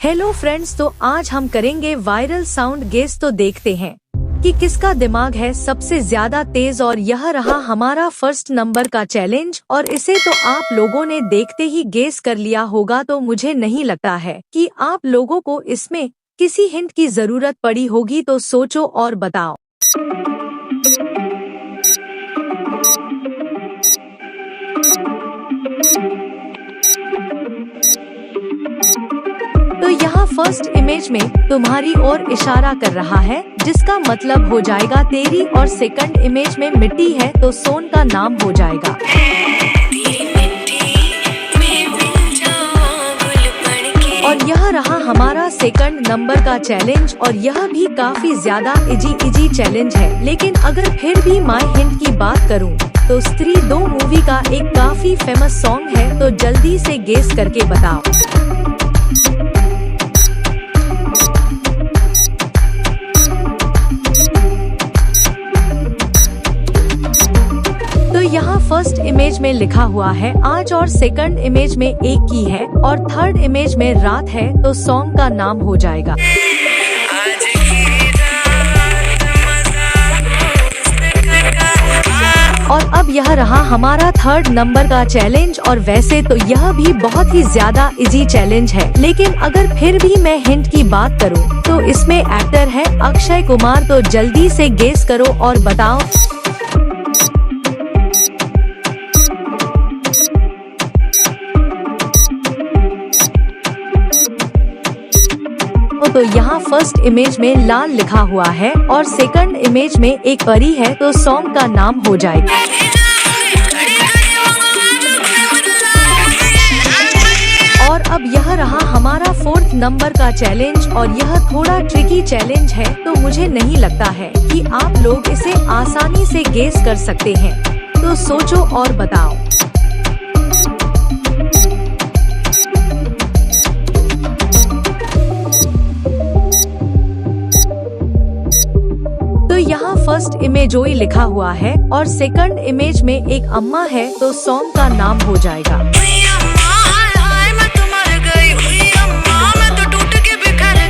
Hello friends, तो आज हम करेंगे वायरल साउंड गेस। तो देखते हैं कि किसका दिमाग है सबसे ज्यादा तेज। और यह रहा हमारा फर्स्ट नंबर का चैलेंज और इसे तो आप लोगों ने देखते ही गेस कर लिया होगा। तो मुझे नहीं लगता है कि आप लोगों को इसमें किसी हिंट की जरूरत पड़ी होगी। तो सोचो और बताओ। तो यहाँ फर्स्ट इमेज में तुम्हारी ओर इशारा कर रहा है, जिसका मतलब हो जाएगा तेरी। और सेकंड इमेज में मिट्टी है तो सोन का नाम हो जाएगा। और यह रहा हमारा सेकंड नंबर का चैलेंज और यह भी काफी ज्यादा इजी चैलेंज है। लेकिन अगर फिर भी मैं हिंट की बात करूं तो स्त्री 2 मूवी का एक काफी फेमस सॉन्ग है। तो जल्दी से गेस करके बताओ। तो यहाँ फर्स्ट इमेज में लिखा हुआ है आज और सेकंड इमेज में एक की है और थर्ड इमेज में रात है। तो सॉन्ग का नाम हो जाएगा। और अब यह रहा हमारा थर्ड नंबर का चैलेंज और वैसे तो यह भी बहुत ही ज्यादा इजी चैलेंज है। लेकिन अगर फिर भी मैं हिंट की बात करूं तो इसमें एक्टर है अक्षय कुमार। तो जल्दी से गेस करो और बताओ। तो यहाँ फर्स्ट इमेज में लाल लिखा हुआ है और सेकंड इमेज में एक परी है। तो सॉन्ग का नाम हो जाएगा। और अब यह रहा हमारा फोर्थ नंबर का चैलेंज और यह थोड़ा ट्रिकी चैलेंज है। तो मुझे नहीं लगता है कि आप लोग इसे आसानी से गेस कर सकते हैं। तो सोचो और बताओ। तो यहाँ फर्स्ट इमेज ओई लिखा हुआ है और सेकंड इमेज में एक अम्मा है। तो सॉन्ग का नाम हो जाएगा।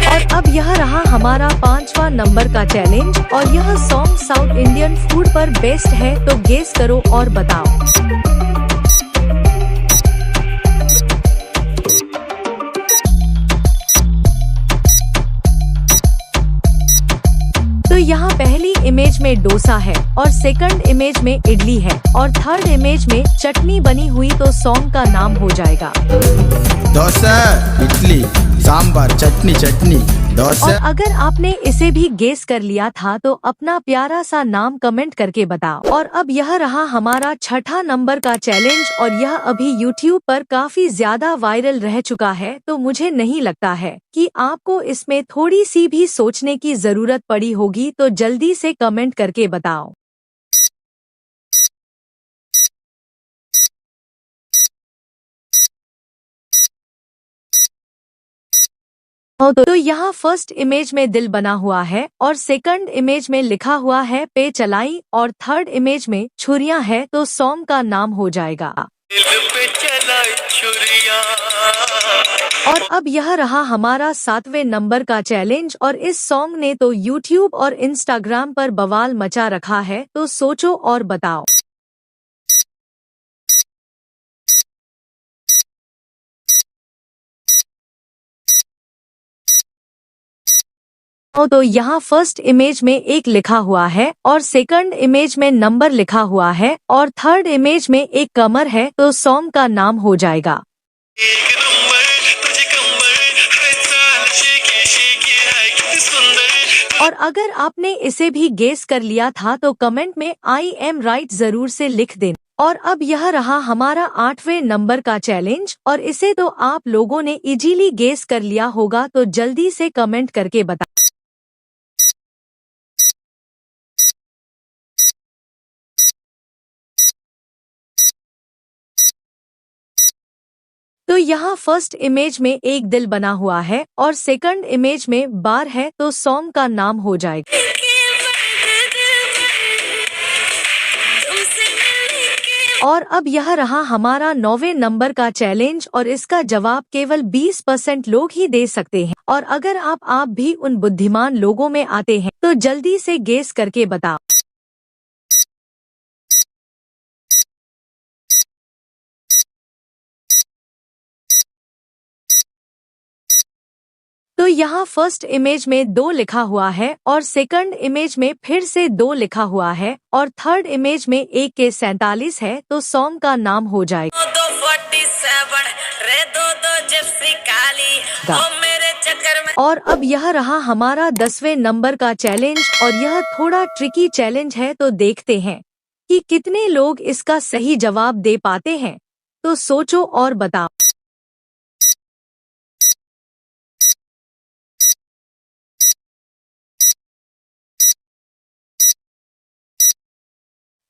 और अब यह रहा हमारा 5वां नंबर का चैलेंज और यह सॉन्ग साउथ इंडियन फूड पर बेस्ड है। तो गेस करो और बताओ। तो यहाँ पहली इमेज में डोसा है और सेकंड इमेज में इडली है और थर्ड इमेज में चटनी बनी हुई। तो सॉन्ग का नाम हो जाएगा डोसा, इडली, सांभर, चटनी डोसा। और अगर आपने इसे भी गेस कर लिया था तो अपना प्यारा सा नाम कमेंट करके बताओ। और अब यह रहा हमारा छठा नंबर का चैलेंज और यह अभी YouTube पर काफी ज्यादा वायरल रह चुका है। तो मुझे नहीं लगता है कि आपको इसमें थोड़ी सी भी सोचने की जरूरत पड़ी होगी। तो जल्दी से कमेंट करके बताओ। तो यहाँ फर्स्ट इमेज में दिल बना हुआ है और सेकंड इमेज में लिखा हुआ है पे चलाई और थर्ड इमेज में छुरियां है। तो सॉन्ग का नाम हो जाएगा। और अब यह रहा हमारा 7वें नंबर का चैलेंज और इस सॉन्ग ने तो YouTube और Instagram पर बवाल मचा रखा है। तो सोचो और बताओ। तो यहाँ फर्स्ट इमेज में एक लिखा हुआ है और सेकंड इमेज में नंबर लिखा हुआ है और थर्ड इमेज में एक कमर है। तो सॉन्ग का नाम हो जाएगा। और अगर आपने इसे भी गेस कर लिया था तो कमेंट में आई एम राइट जरूर से लिख देना। और अब यह रहा हमारा 8वें नंबर का चैलेंज और इसे तो आप लोगों ने इजीली गेस कर लिया होगा। तो जल्दी से कमेंट करके बता। तो यहाँ फर्स्ट इमेज में एक दिल बना हुआ है और सेकंड इमेज में बार है। तो सॉन्ग का नाम हो जाएगा। और अब यह रहा हमारा 9वें नंबर का चैलेंज और इसका जवाब केवल 20% लोग ही दे सकते हैं। और अगर आप भी उन बुद्धिमान लोगों में आते हैं तो जल्दी से गेस करके बताओ। तो यहाँ फर्स्ट इमेज में 2 लिखा हुआ है और सेकंड इमेज में फिर से 2 लिखा हुआ है और थर्ड इमेज में 1 के 47 है, तो सॉन्ग का नाम हो जाएगा। मेरे चक्कर में। और अब यह रहा हमारा 10वें नंबर का चैलेंज और यह थोड़ा ट्रिकी चैलेंज है, तो देखते हैं कि कितने लोग इसका सही जवाब दे पाते हैं। तो सोचो और बताओ।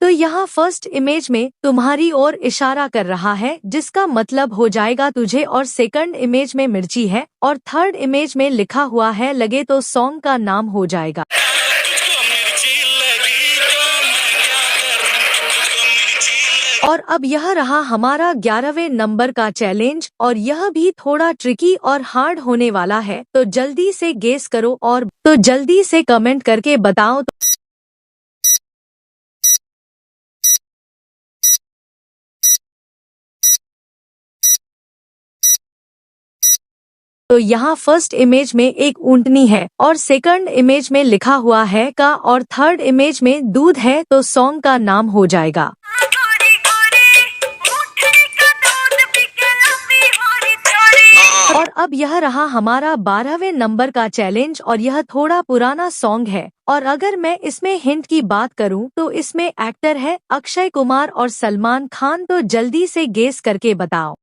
तो यहाँ फर्स्ट इमेज में तुम्हारी ओर इशारा कर रहा है, जिसका मतलब हो जाएगा तुझे, और सेकंड इमेज में मिर्ची है और थर्ड इमेज में लिखा हुआ है लगे, तो सॉन्ग का नाम हो जाएगा। और अब यह रहा हमारा 11वें नंबर का चैलेंज और यह भी थोड़ा ट्रिकी और हार्ड होने वाला है, तो जल्दी से गेस करो और तो जल्दी से कमेंट करके बताओ। तो यहाँ फर्स्ट इमेज में एक ऊँटनी है और सेकंड इमेज में लिखा हुआ है का और थर्ड इमेज में दूध है, तो सॉन्ग का नाम हो जाएगा। और अब यह रहा हमारा 12वें नंबर का चैलेंज और यह थोड़ा पुराना सॉन्ग है और अगर मैं इसमें हिंट की बात करूं तो इसमें एक्टर है अक्षय कुमार और सलमान खान, तो जल्दी से गेस करके बताओ।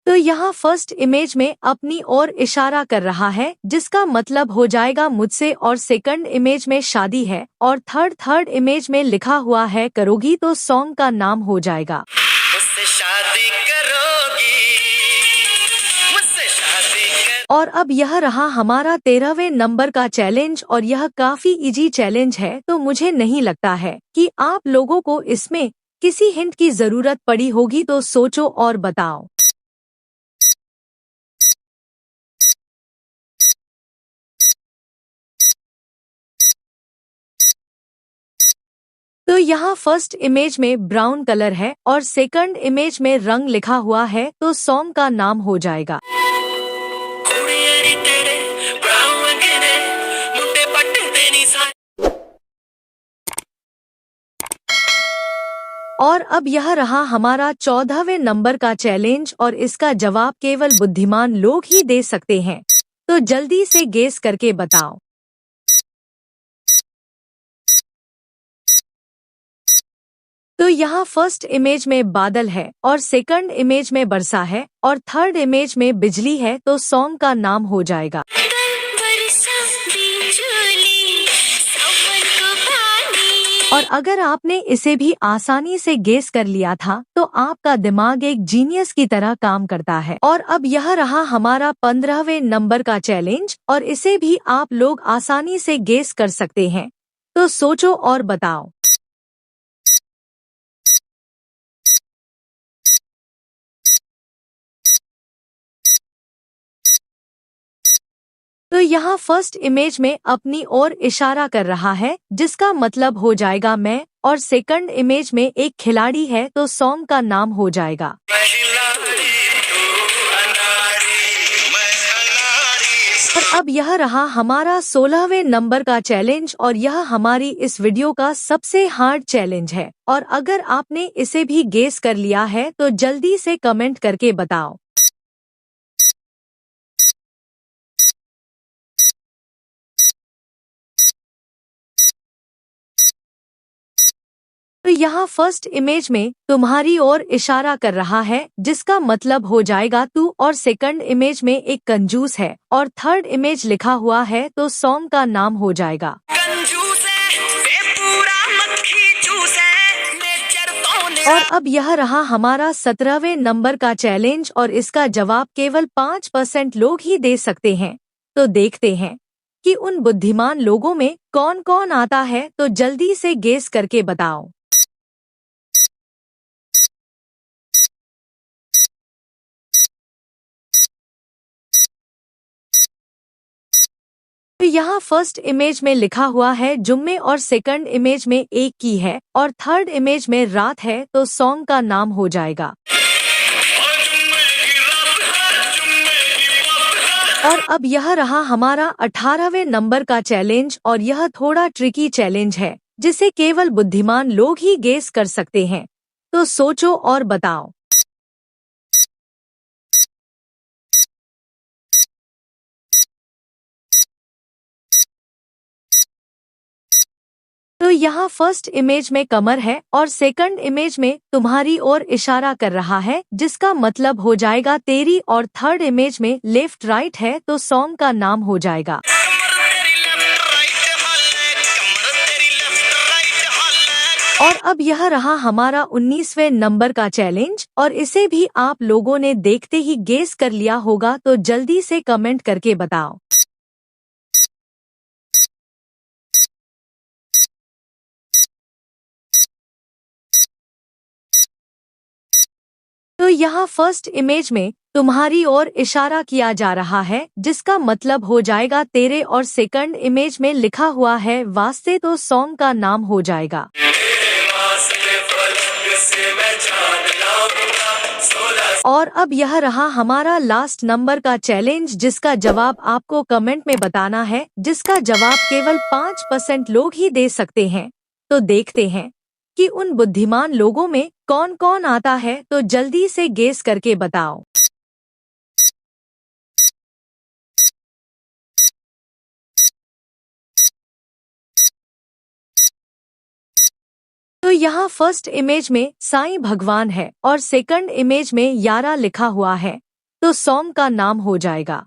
तो यहाँ फर्स्ट इमेज में अपनी ओर इशारा कर रहा है, जिसका मतलब हो जाएगा मुझसे, और सेकंड इमेज में शादी है और थर्ड इमेज में लिखा हुआ है करोगी, तो सॉन्ग का नाम हो जाएगा। मुझसे शादी करोगी, मुझसे शादी कर। और अब यह रहा हमारा 13वें नंबर का चैलेंज और यह काफी इजी चैलेंज है, तो मुझे नहीं लगता है कि आप लोगों को इसमें किसी हिंट की जरूरत पड़ी होगी, तो सोचो और बताओ। तो यहाँ फर्स्ट इमेज में ब्राउन कलर है और सेकंड इमेज में रंग लिखा हुआ है, तो सॉन्ग का नाम हो जाएगा। और अब यह रहा हमारा 14वें नंबर का चैलेंज और इसका जवाब केवल बुद्धिमान लोग ही दे सकते हैं, तो जल्दी से गेस करके बताओ। तो यहाँ फर्स्ट इमेज में बादल है और सेकंड इमेज में बरसा है और थर्ड इमेज में बिजली है, तो सॉन्ग का नाम हो जाएगा। और अगर आपने इसे भी आसानी से गेस कर लिया था तो आपका दिमाग एक जीनियस की तरह काम करता है। और अब यह रहा हमारा 15वें नंबर का चैलेंज और इसे भी आप लोग आसानी से गेस कर सकते हैं, तो सोचो और बताओ। तो यहाँ फर्स्ट इमेज में अपनी ओर इशारा कर रहा है, जिसका मतलब हो जाएगा मैं, और सेकंड इमेज में एक खिलाड़ी है, तो सॉन्ग का नाम हो जाएगा। और अब यह रहा हमारा 16वें नंबर का चैलेंज और यह हमारी इस वीडियो का सबसे हार्ड चैलेंज है। और अगर आपने इसे भी गेस कर लिया है तो जल्दी से कमेंट करके बताओ। तो यहाँ फर्स्ट इमेज में तुम्हारी ओर इशारा कर रहा है, जिसका मतलब हो जाएगा तू, और सेकंड इमेज में एक कंजूस है और थर्ड इमेज लिखा हुआ है, तो सॉन्ग का नाम हो जाएगा। और अब यह रहा हमारा 17वें नंबर का चैलेंज और इसका जवाब केवल 5% लोग ही दे सकते हैं। तो देखते हैं कि उन बुद्धिमान लोगों में कौन कौन आता है, तो जल्दी से गेस करके बताओ। तो यहाँ फर्स्ट इमेज में लिखा हुआ है जुम्मे और सेकंड इमेज में एक की है और थर्ड इमेज में रात है, तो सॉन्ग का नाम हो जाएगा। और अब यह रहा हमारा 18वें नंबर का चैलेंज और यह थोड़ा ट्रिकी चैलेंज है जिसे केवल बुद्धिमान लोग ही गेस कर सकते हैं। तो सोचो और बताओ। तो यहाँ फर्स्ट इमेज में कमर है और सेकंड इमेज में तुम्हारी ओर इशारा कर रहा है, जिसका मतलब हो जाएगा तेरी, और थर्ड इमेज में लेफ्ट राइट है, तो सॉन्ग का नाम हो जाएगा। और अब यह रहा हमारा 19वें नंबर का चैलेंज और इसे भी आप लोगों ने देखते ही गेस कर लिया होगा, तो जल्दी से कमेंट करके बताओ। तो यहाँ फर्स्ट इमेज में तुम्हारी ओर इशारा किया जा रहा है, जिसका मतलब हो जाएगा तेरे, और सेकंड इमेज में लिखा हुआ है वास्ते, तो सॉन्ग का नाम हो जाएगा। और अब यह रहा हमारा लास्ट नंबर का चैलेंज, जिसका जवाब आपको कमेंट में बताना है, जिसका जवाब केवल 5% लोग ही दे सकते हैं। तो देखते हैं कि उन बुद्धिमान लोगों में कौन कौन आता है, तो जल्दी से गेस करके बताओ। तो यहाँ फर्स्ट इमेज में साईं भगवान है और सेकंड इमेज में यारा लिखा हुआ है, तो सॉन्ग का नाम हो जाएगा।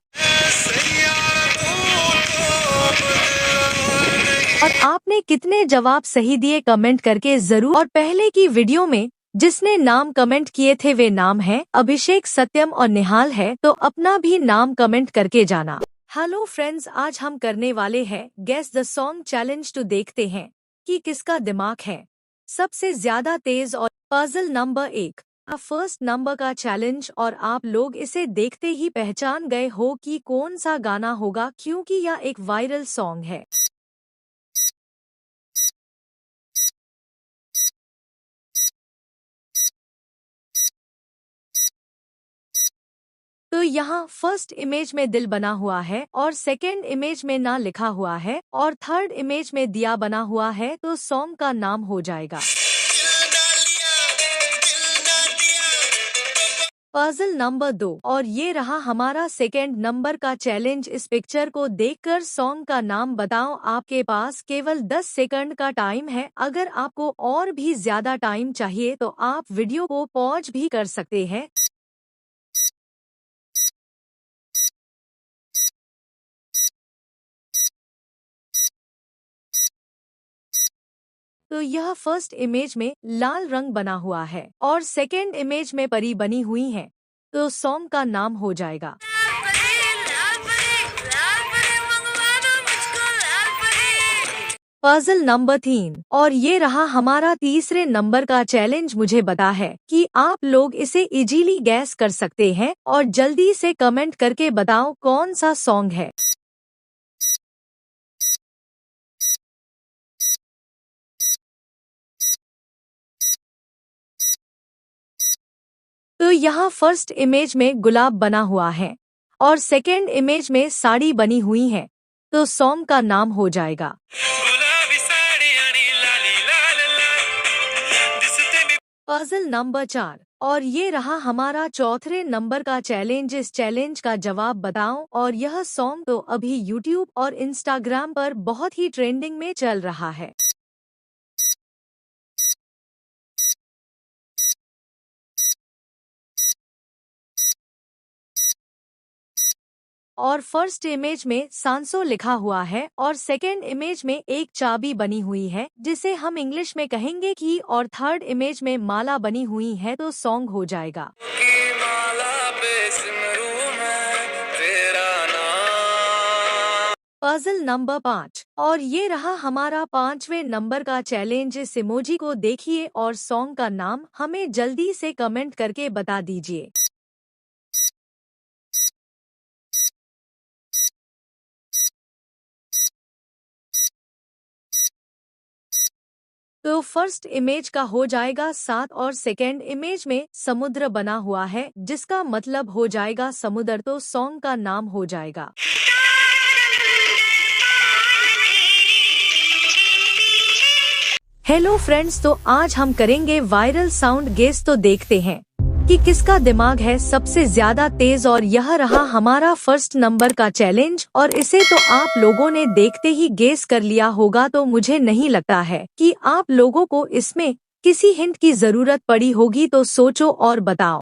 और आपने कितने जवाब सही दिए कमेंट करके जरूर। और पहले की वीडियो में जिसने नाम कमेंट किए थे वे नाम हैं अभिषेक, सत्यम और निहाल है, तो अपना भी नाम कमेंट करके जाना। हेलो फ्रेंड्स, आज हम करने वाले हैं गेस द सॉन्ग चैलेंज। तो देखते हैं कि किसका दिमाग है सबसे ज्यादा तेज। और पजल नंबर 1 फर्स्ट नंबर का चैलेंज, और आप लोग इसे देखते ही पहचान गए हो कि कौन सा गाना होगा, क्योंकि यह एक वायरल सॉन्ग है। तो यहाँ फर्स्ट इमेज में दिल बना हुआ है और सेकेंड इमेज में ना लिखा हुआ है और थर्ड इमेज में दिया बना हुआ है, तो सॉन्ग का नाम हो जाएगा। पजल नंबर 2 और ये रहा हमारा सेकेंड नंबर का चैलेंज। इस पिक्चर को देखकर सॉन्ग का नाम बताओ। आपके पास केवल 10 सेकंड का टाइम है। अगर आपको और भी ज्यादा टाइम चाहिए तो आप वीडियो को पॉज भी कर सकते हैं। तो यह फर्स्ट इमेज में लाल रंग बना हुआ है और सेकेंड इमेज में परी बनी हुई है, तो सॉन्ग का नाम हो जाएगा। पजल नंबर 3 और ये रहा हमारा तीसरे नंबर का चैलेंज। मुझे पता है कि आप लोग इसे इजीली गैस कर सकते हैं और जल्दी से कमेंट करके बताओ कौन सा सॉन्ग है। तो यहाँ फर्स्ट इमेज में गुलाब बना हुआ है और सेकेंड इमेज में साड़ी बनी हुई है, तो सॉन्ग का नाम हो जाएगा। पजल नंबर 4 और ये रहा हमारा चौथे नंबर का चैलेंज। इस चैलेंज का जवाब बताओ। और यह सॉन्ग तो अभी यूट्यूब और इंस्टाग्राम पर बहुत ही ट्रेंडिंग में चल रहा है। और फर्स्ट इमेज में सांसो लिखा हुआ है और सेकेंड इमेज में एक चाबी बनी हुई है जिसे हम इंग्लिश में कहेंगे की, और थर्ड इमेज में माला बनी हुई है तो सॉन्ग हो जाएगा। पजल नंबर 5 और ये रहा हमारा 5वें नंबर का चैलेंज। इस इमोजी को देखिए और सॉन्ग का नाम हमें जल्दी से कमेंट करके बता दीजिए। तो फर्स्ट इमेज का हो जाएगा 7 और सेकेंड इमेज में समुद्र बना हुआ है जिसका मतलब हो जाएगा समुद्र, तो सॉन्ग का नाम हो जाएगा। हेलो फ्रेंड्स, तो आज हम करेंगे वायरल साउंड गेस। तो देखते हैं कि किसका दिमाग है सबसे ज्यादा तेज, और यह रहा हमारा फर्स्ट नंबर का चैलेंज। और इसे तो आप लोगों ने देखते ही गेस कर लिया होगा, तो मुझे नहीं लगता है कि आप लोगों को इसमें किसी हिंट की जरूरत पड़ी होगी, तो सोचो और बताओ।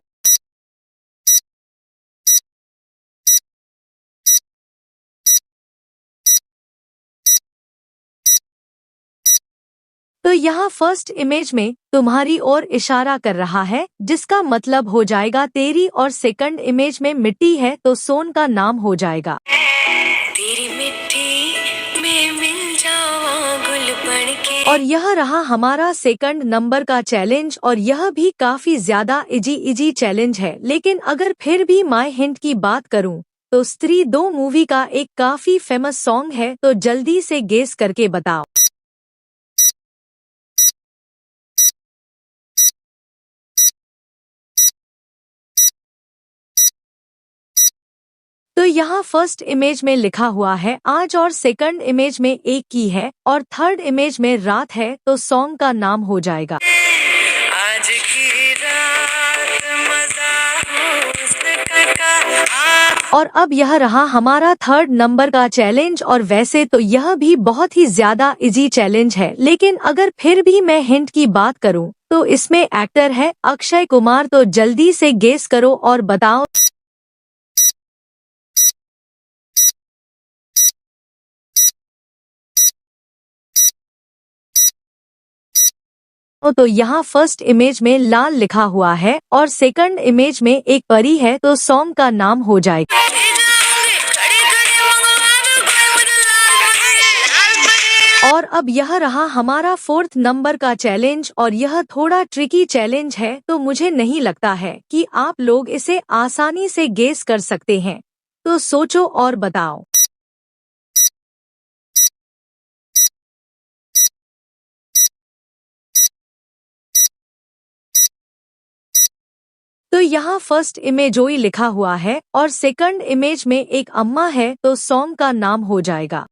तो यहाँ फर्स्ट इमेज में तुम्हारी ओर इशारा कर रहा है जिसका मतलब हो जाएगा तेरी, और सेकंड इमेज में मिट्टी है तो सोन का नाम हो जाएगा। तेरी मिट्टी में मिल जाऊं गुल बनके। और यह रहा हमारा सेकंड नंबर का चैलेंज, और यह भी काफी ज्यादा इजी चैलेंज है। लेकिन अगर फिर भी माय हिंट की बात करूं तो स्त्री 2 मूवी का एक काफी फेमस सॉन्ग है, तो जल्दी से गेस करके बताओ। तो यहाँ फर्स्ट इमेज में लिखा हुआ है आज, और सेकंड इमेज में एक की है, और थर्ड इमेज में रात है तो सॉन्ग का नाम हो जाएगा। आज की रात मजा और अब यह रहा हमारा थर्ड नंबर का चैलेंज, और वैसे तो यह भी बहुत ही ज्यादा इजी चैलेंज है। लेकिन अगर फिर भी मैं हिंट की बात करूं तो इसमें एक्टर है अक्षय कुमार, तो जल्दी से गेस करो और बताओ। तो यहाँ फर्स्ट इमेज में लाल लिखा हुआ है और सेकंड इमेज में एक परी है, तो सॉन्ग का नाम हो जाएगा। और अब यह रहा हमारा फोर्थ नंबर का चैलेंज, और यह थोड़ा ट्रिकी चैलेंज है, तो मुझे नहीं लगता है कि आप लोग इसे आसानी से गेस कर सकते हैं, तो सोचो और बताओ। तो यहाँ फर्स्ट इमेज ओई लिखा हुआ है और सेकंड इमेज में एक अम्मा है, तो सॉन्ग का नाम हो जाएगा।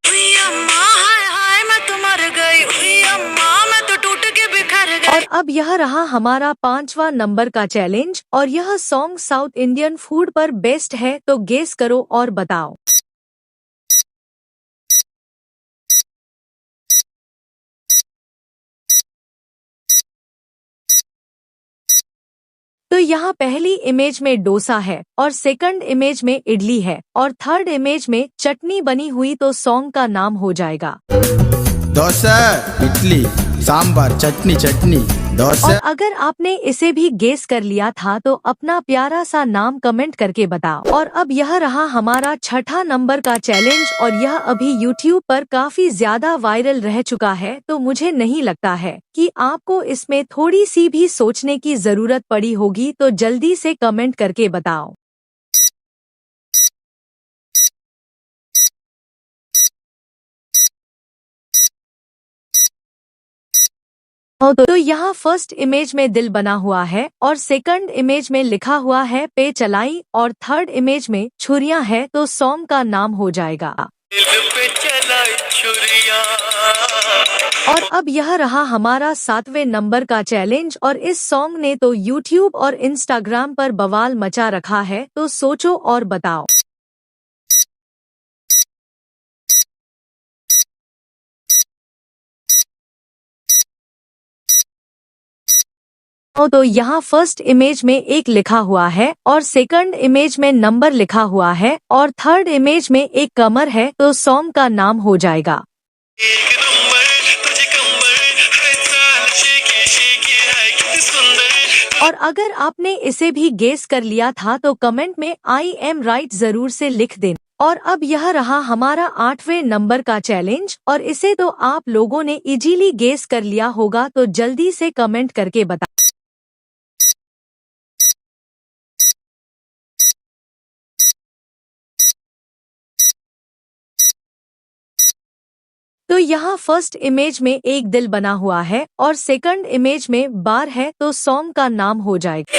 और अब यह रहा हमारा 5वां नंबर का चैलेंज, और यह सॉन्ग साउथ इंडियन फूड पर बेस्ड है, तो गेस करो और बताओ। तो यहाँ पहली इमेज में डोसा है, और सेकंड इमेज में इडली है, और थर्ड इमेज में चटनी बनी हुई, तो सॉन्ग का नाम हो जाएगा। डोसा, इडली, सांबर, चटनी चटनी, डोसा। और अगर आपने इसे भी गेस कर लिया था तो अपना प्यारा सा नाम कमेंट करके बताओ। और अब यह रहा हमारा 6ठा नंबर का चैलेंज, और यह अभी YouTube पर काफी ज्यादा वायरल रह चुका है, तो मुझे नहीं लगता है कि आपको इसमें थोड़ी सी भी सोचने की जरूरत पड़ी होगी, तो जल्दी से कमेंट करके बताओ। तो यहाँ फर्स्ट इमेज में दिल बना हुआ है, और सेकंड इमेज में लिखा हुआ है पे चलाई, और थर्ड इमेज में छुरियां है, तो सॉन्ग का नाम हो जाएगा। पे चलाई छुरियां। और अब यह रहा हमारा 7वें नंबर का चैलेंज, और इस सॉन्ग ने तो YouTube और Instagram पर बवाल मचा रखा है, तो सोचो और बताओ। तो यहाँ फर्स्ट इमेज में एक लिखा हुआ है और सेकंड इमेज में नंबर लिखा हुआ है और थर्ड इमेज में एक कमर है, तो सॉन्ग का नाम हो जाएगा। एक नंबर तुझे कंबर है, चाल शेकी शेकी है कितनी सुंदर। और अगर आपने इसे भी गेस कर लिया था तो कमेंट में आई एम राइट जरूर से लिख देना। और अब यह रहा हमारा 8वें नंबर का चैलेंज और इसे तो आप लोगों ने इजीली गेस कर लिया होगा, तो जल्दी से कमेंट करके बता। तो यहाँ फर्स्ट इमेज में एक दिल बना हुआ है और सेकंड इमेज में बार है, तो सॉन्ग का नाम हो जाएगा।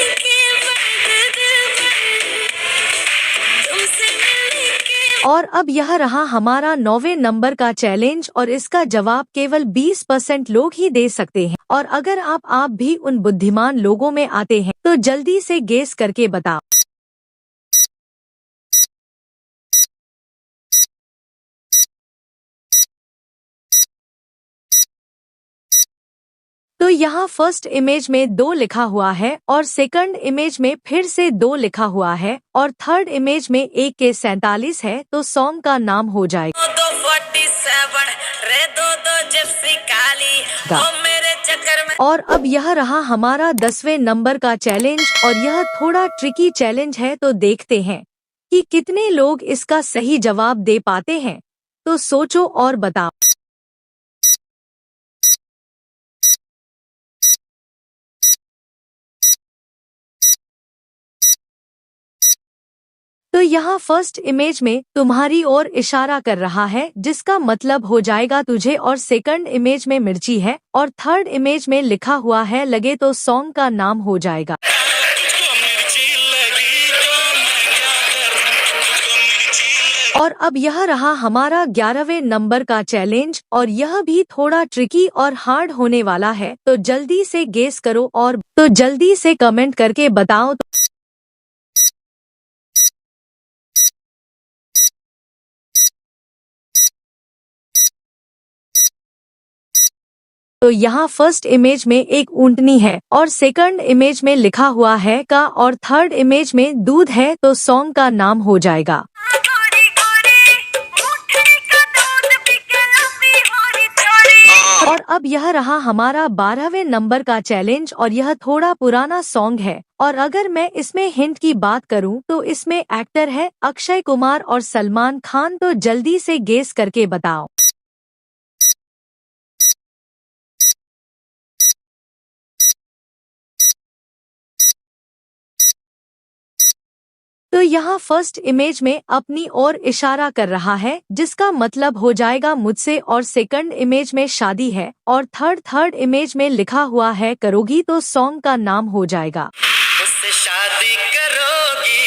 और अब यह रहा हमारा 9वें नंबर का चैलेंज और इसका जवाब केवल 20% लोग ही दे सकते हैं। और अगर आप भी उन बुद्धिमान लोगों में आते हैं तो जल्दी से गेस करके बताओ। तो यहाँ फर्स्ट इमेज में 2 लिखा हुआ है और सेकंड इमेज में फिर से 2 लिखा हुआ है और थर्ड इमेज में 1 के 47 है, तो सॉन्ग का नाम हो जाएगा। 247 रे दो जिप्सी काली ओ मेरे चक्कर में। और अब यह रहा हमारा 10वें नंबर का चैलेंज और यह थोड़ा ट्रिकी चैलेंज है, तो देखते हैं कि कितने लोग इसका सही जवाब दे पाते हैं। तो सोचो और बताओ। तो यहाँ फर्स्ट इमेज में तुम्हारी ओर इशारा कर रहा है, जिसका मतलब हो जाएगा तुझे, और सेकंड इमेज में मिर्ची है और थर्ड इमेज में लिखा हुआ है लगे, तो सॉन्ग का नाम हो जाएगा। तुझको मिर्ची लगी तो मैं क्या करूं, तुझको मिर्ची लगी। और अब यह रहा हमारा 11वें नंबर का चैलेंज और यह भी थोड़ा ट्रिकी और हार्ड होने वाला है, तो जल्दी से गेस करो और तो जल्दी से कमेंट करके बताओ। तो यहाँ फर्स्ट इमेज में एक ऊंटनी है और सेकंड इमेज में लिखा हुआ है का और थर्ड इमेज में दूध है, तो सॉन्ग का नाम हो जाएगा। गोरी गोरी ऊँटनी का दूध पी के लंबी होरी चौड़ी। और अब यह रहा हमारा 12वें नंबर का चैलेंज और यह थोड़ा पुराना सॉन्ग है और अगर मैं इसमें हिंट की बात करूं तो इसमें एक्टर है अक्षय कुमार और सलमान खान, तो जल्दी से गेस करके बताओ। तो यहाँ फर्स्ट इमेज में अपनी ओर इशारा कर रहा है, जिसका मतलब हो जाएगा मुझसे, और सेकंड इमेज में शादी है और थर्ड इमेज में लिखा हुआ है करोगी, तो सॉन्ग का नाम हो जाएगा। मुझसे शादी करोगी,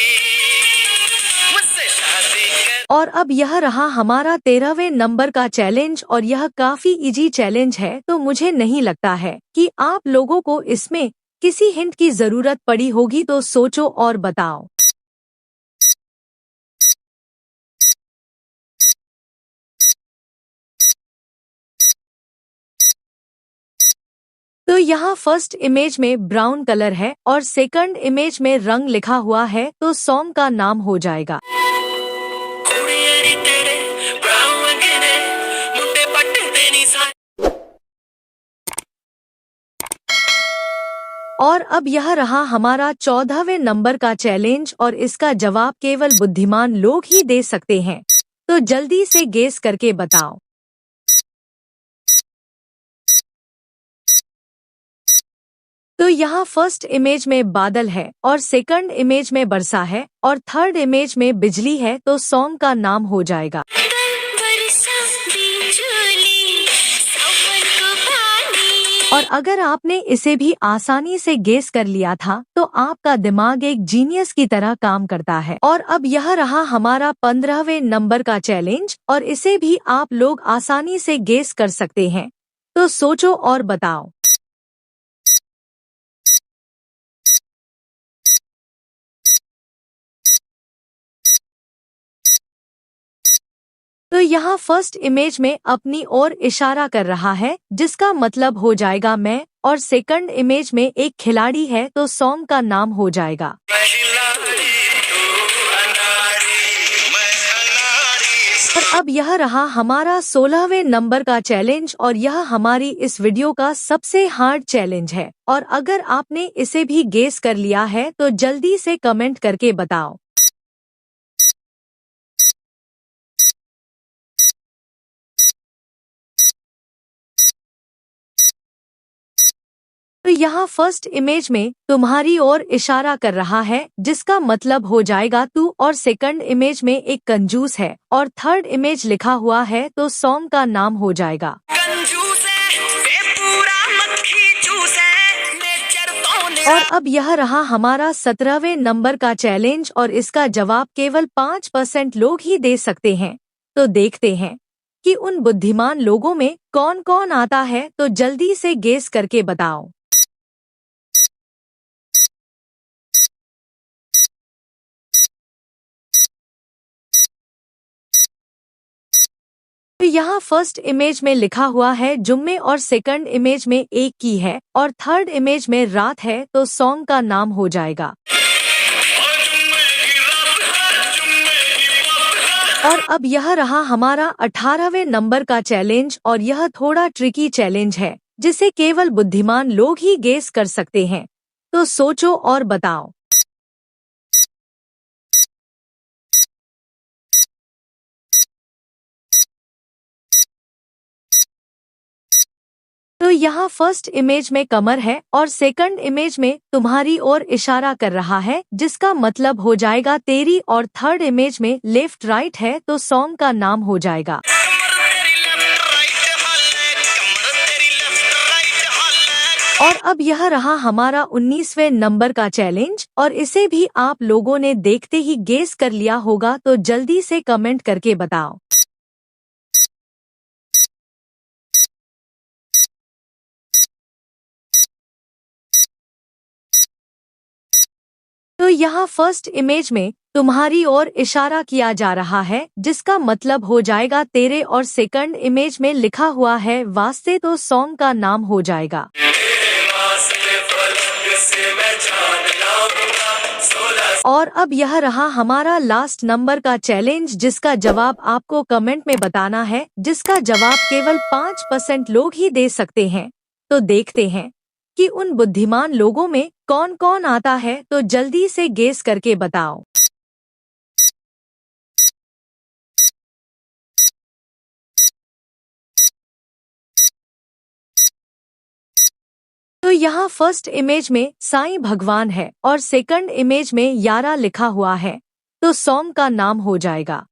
मुझसे शादी कर। और अब यह रहा हमारा 13वें नंबर का चैलेंज और यह काफी इजी चैलेंज है, तो मुझे नहीं लगता है कि आप लोगों को इसमें किसी हिंट की जरूरत पड़ी होगी, तो सोचो और बताओ। तो यहाँ फर्स्ट इमेज में ब्राउन कलर है और सेकंड इमेज में रंग लिखा हुआ है, तो सॉन्ग का नाम हो जाएगा। कुड़ियरी तेरे ब्राउन रंग ने मुंडे पट्टे देनी सा। और अब यह रहा हमारा 14वें नंबर का चैलेंज और इसका जवाब केवल बुद्धिमान लोग ही दे सकते हैं, तो जल्दी से गेस करके बताओ। तो यहाँ फर्स्ट इमेज में बादल है और सेकंड इमेज में बरसा है और थर्ड इमेज में बिजली है, तो सॉन्ग का नाम हो जाएगा। और अगर आपने इसे भी आसानी से गेस कर लिया था तो आपका दिमाग एक जीनियस की तरह काम करता है। और अब यह रहा हमारा 15वें नंबर का चैलेंज और इसे भी आप लोग आसानी से गेस कर सकते हैं, तो सोचो और बताओ। तो यहाँ फर्स्ट इमेज में अपनी ओर इशारा कर रहा है, जिसका मतलब हो जाएगा मैं, और सेकंड इमेज में एक खिलाड़ी है तो सॉन्ग का नाम हो जाएगा। और अब यह रहा हमारा 16वें नंबर का चैलेंज और यह हमारी इस वीडियो का सबसे हार्ड चैलेंज है। और अगर आपने इसे भी गेस कर लिया है तो जल्दी से कमेंट करके बताओ। तो यहाँ फर्स्ट इमेज में तुम्हारी ओर इशारा कर रहा है, जिसका मतलब हो जाएगा तू, और सेकंड इमेज में एक कंजूस है, और थर्ड इमेज लिखा हुआ है तो सॉन्ग का नाम हो जाएगा। और अब यह रहा हमारा 17वें नंबर का चैलेंज और इसका जवाब केवल 5% लोग ही दे सकते हैं। तो देखते हैं कि उन बुद्धिमान लोगों में कौन कौन आता है, तो जल्दी से गेस करके बताओ। तो यहाँ फर्स्ट इमेज में लिखा हुआ है जुम्मे और सेकंड इमेज में एक की है और थर्ड इमेज में रात है तो सॉन्ग का नाम हो जाएगा। और अब यह रहा हमारा 18वें नंबर का चैलेंज और यह थोड़ा ट्रिकी चैलेंज है, जिसे केवल बुद्धिमान लोग ही गेस कर सकते हैं। तो सोचो और बताओ। तो यहाँ फर्स्ट इमेज में कमर है और सेकंड इमेज में तुम्हारी ओर इशारा कर रहा है, जिसका मतलब हो जाएगा तेरी, और थर्ड इमेज में लेफ्ट राइट है तो सॉन्ग का नाम हो जाएगा। और अब यह रहा हमारा 19वें नंबर का चैलेंज और इसे भी आप लोगों ने देखते ही गेस कर लिया होगा, तो जल्दी से कमेंट करके बताओ। तो यहाँ फर्स्ट इमेज में तुम्हारी ओर इशारा किया जा रहा है, जिसका मतलब हो जाएगा तेरे, और सेकंड इमेज में लिखा हुआ है वास्ते तो सॉन्ग का नाम हो जाएगा। और अब यह रहा हमारा लास्ट नंबर का चैलेंज, जिसका जवाब आपको कमेंट में बताना है, जिसका जवाब केवल 5% लोग ही दे सकते हैं। तो देखते हैं कि उन बुद्धिमान लोगों में कौन कौन आता है, तो जल्दी से गेस करके बताओ। तो यहाँ फर्स्ट इमेज में साईं भगवान है और सेकंड इमेज में यारा लिखा हुआ है, तो सॉन्ग का नाम हो जाएगा।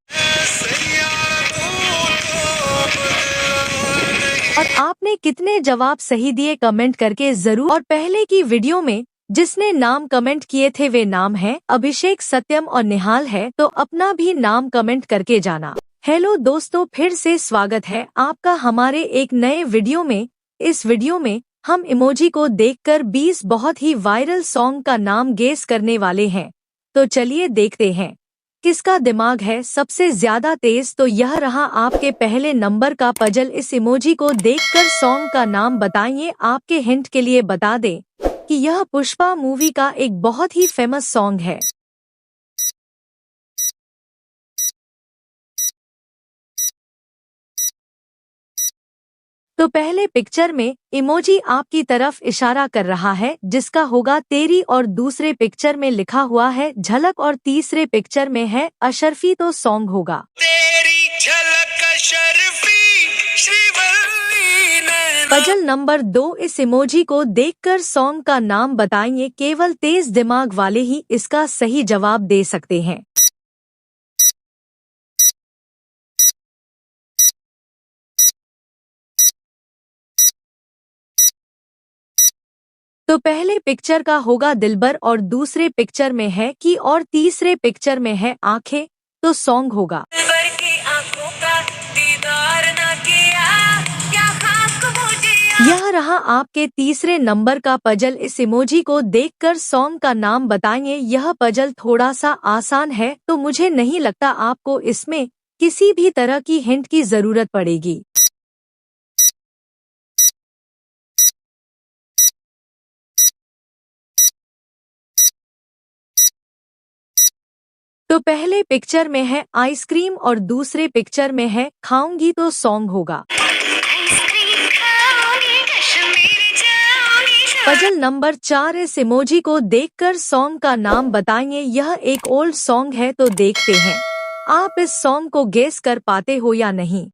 और आपने कितने जवाब सही दिए कमेंट करके जरूर। और पहले की वीडियो में जिसने नाम कमेंट किए थे वे नाम हैं अभिषेक, सत्यम और निहाल है, तो अपना भी नाम कमेंट करके जाना। हेलो दोस्तों, फिर से स्वागत है आपका हमारे एक नए वीडियो में। इस वीडियो में हम इमोजी को देखकर 20 बहुत ही वायरल सॉन्ग का नाम गेस करने वाले हैं। तो चलिए देखते हैं किसका दिमाग है सबसे ज्यादा तेज। तो यह रहा आपके पहले नंबर का पजल। इस इमोजी को देखकर सॉन्ग का नाम बताइए। आपके हिंट के लिए बता दें कि यह पुष्पा मूवी का एक बहुत ही फेमस सॉन्ग है। तो पहले पिक्चर में इमोजी आपकी तरफ इशारा कर रहा है, जिसका होगा तेरी, और दूसरे पिक्चर में लिखा हुआ है झलक, और तीसरे पिक्चर में है अशरफी, तो सॉन्ग होगा तेरी झलक अशरफी श्रीवल्ली नैना। Puzzle number 2। इस इमोजी को देखकर सॉन्ग का नाम बताइए। केवल तेज दिमाग वाले ही इसका सही जवाब दे सकते हैं। तो पहले पिक्चर का होगा दिलबर, और दूसरे पिक्चर में है कि, और तीसरे पिक्चर में है आंखें, तो सॉन्ग होगा दिलबर की आंखों का दीदार ना किया, क्या खाक मुझे। यह रहा आपके तीसरे नंबर का पजल। इस इमोजी को देखकर सॉन्ग का नाम बताइए। यह पजल थोड़ा सा आसान है, तो मुझे नहीं लगता आपको इसमें किसी भी तरह की हिंट की जरूरत पड़ेगी। तो पहले पिक्चर में है आइसक्रीम और दूसरे पिक्चर में है खाऊंगी तो सॉन्ग होगा। आइसक्रीम खाओगी कश्मीरी जाओगी पजल नंबर 4, इस इमोजी को देखकर सॉन्ग का नाम बताइए। यह एक ओल्ड सॉन्ग है तो देखते हैं आप इस सॉन्ग को गेस कर पाते हो या नहीं।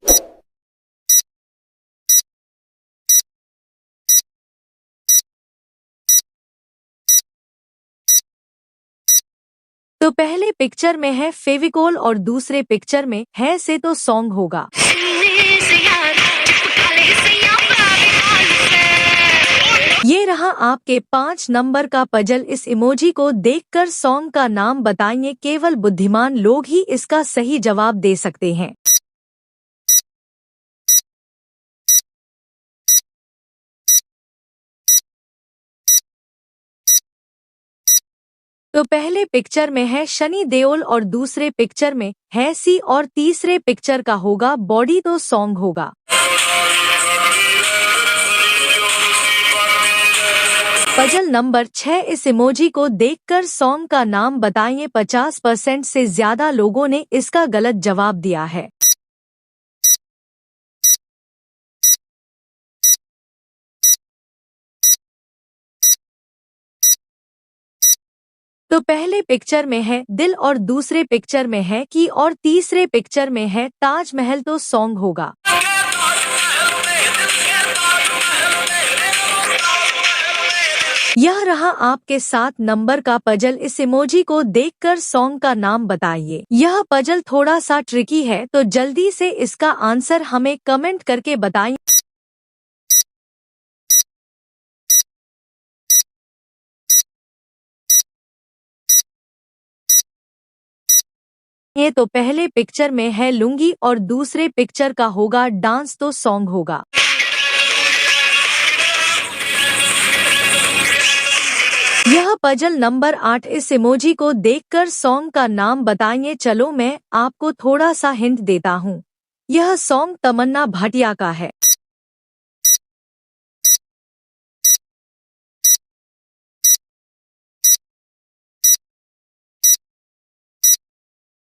तो पहले पिक्चर में है फेविकोल और दूसरे पिक्चर में है से तो सॉन्ग होगा। सुनने से यार चिपकाले से या प्राविकाल से ये रहा आपके 5 नंबर का पजल। इस इमोजी को देखकर सॉन्ग का नाम बताइए। केवल बुद्धिमान लोग ही इसका सही जवाब दे सकते हैं। तो पहले पिक्चर में है शनि देओल और दूसरे पिक्चर में है सी और तीसरे पिक्चर का होगा बॉडी तो सॉन्ग होगा। पजल नंबर 6, इस इमोजी को देखकर सॉन्ग का नाम बताइए। 50% से ज्यादा लोगों ने इसका गलत जवाब दिया है। तो पहले पिक्चर में है दिल और दूसरे पिक्चर में है की और तीसरे पिक्चर में है ताजमहल तो सॉन्ग होगा। यह रहा आपके 7 नंबर का पजल। इस इमोजी को देखकर सॉन्ग का नाम बताइए। यह पजल थोड़ा सा ट्रिकी है तो जल्दी से इसका आंसर हमें कमेंट करके बताइए। ये तो पहले पिक्चर में है लुंगी और दूसरे पिक्चर का होगा डांस तो सॉन्ग होगा। यह पजल नंबर 8, इस इमोजी को देखकर सॉन्ग का नाम बताइए। चलो मैं आपको थोड़ा सा हिंट देता हूँ। यह सॉन्ग तमन्ना भाटिया का है।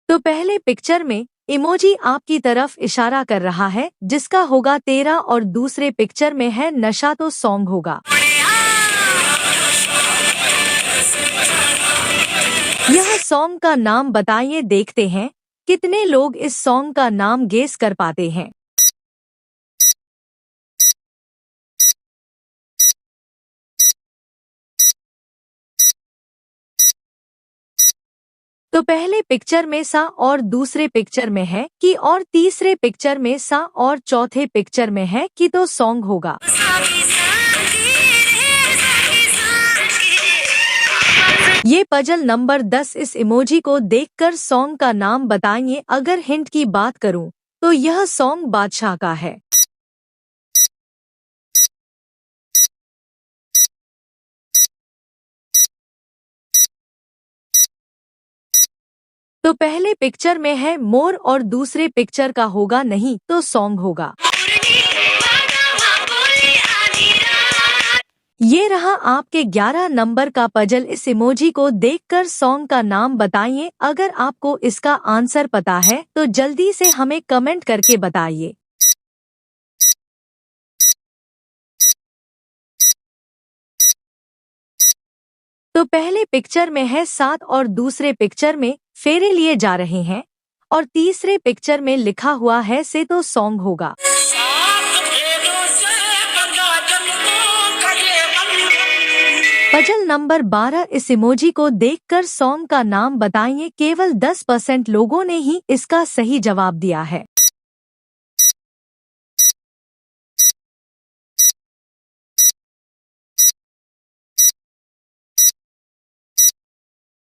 तो पहले पिक्चर में इमोजी आपकी तरफ इशारा कर रहा है जिसका होगा 13 और दूसरे पिक्चर में है नशा तो सॉन्ग होगा। यह सॉन्ग का नाम बताइए। देखते हैं कितने लोग इस सॉन्ग का नाम गेस कर पाते हैं। तो पहले पिक्चर में सा और दूसरे पिक्चर में है कि और तीसरे पिक्चर में सा और चौथे पिक्चर में है कि तो सॉन्ग होगा। ये पजल नंबर 10, इस इमोजी को देखकर सॉन्ग का नाम बताइए। अगर हिंट की बात करूं तो यह सॉन्ग बादशाह का है। तो पहले पिक्चर में है मोर और दूसरे पिक्चर का होगा नहीं तो सॉन्ग होगा। ये रहा आपके 11 नंबर का पजल। इस इमोजी को देखकर सॉन्ग का नाम बताइए। अगर आपको इसका आंसर पता है तो जल्दी से हमें कमेंट करके बताइए। तो पहले पिक्चर में है 7 और दूसरे पिक्चर में फेरे लिए जा रहे हैं और तीसरे पिक्चर में लिखा हुआ है से तो सॉन्ग होगा। पजल नंबर 12, इस इमोजी को देखकर सॉन्ग का नाम बताइए। केवल 10% लोगों ने ही इसका सही जवाब दिया है।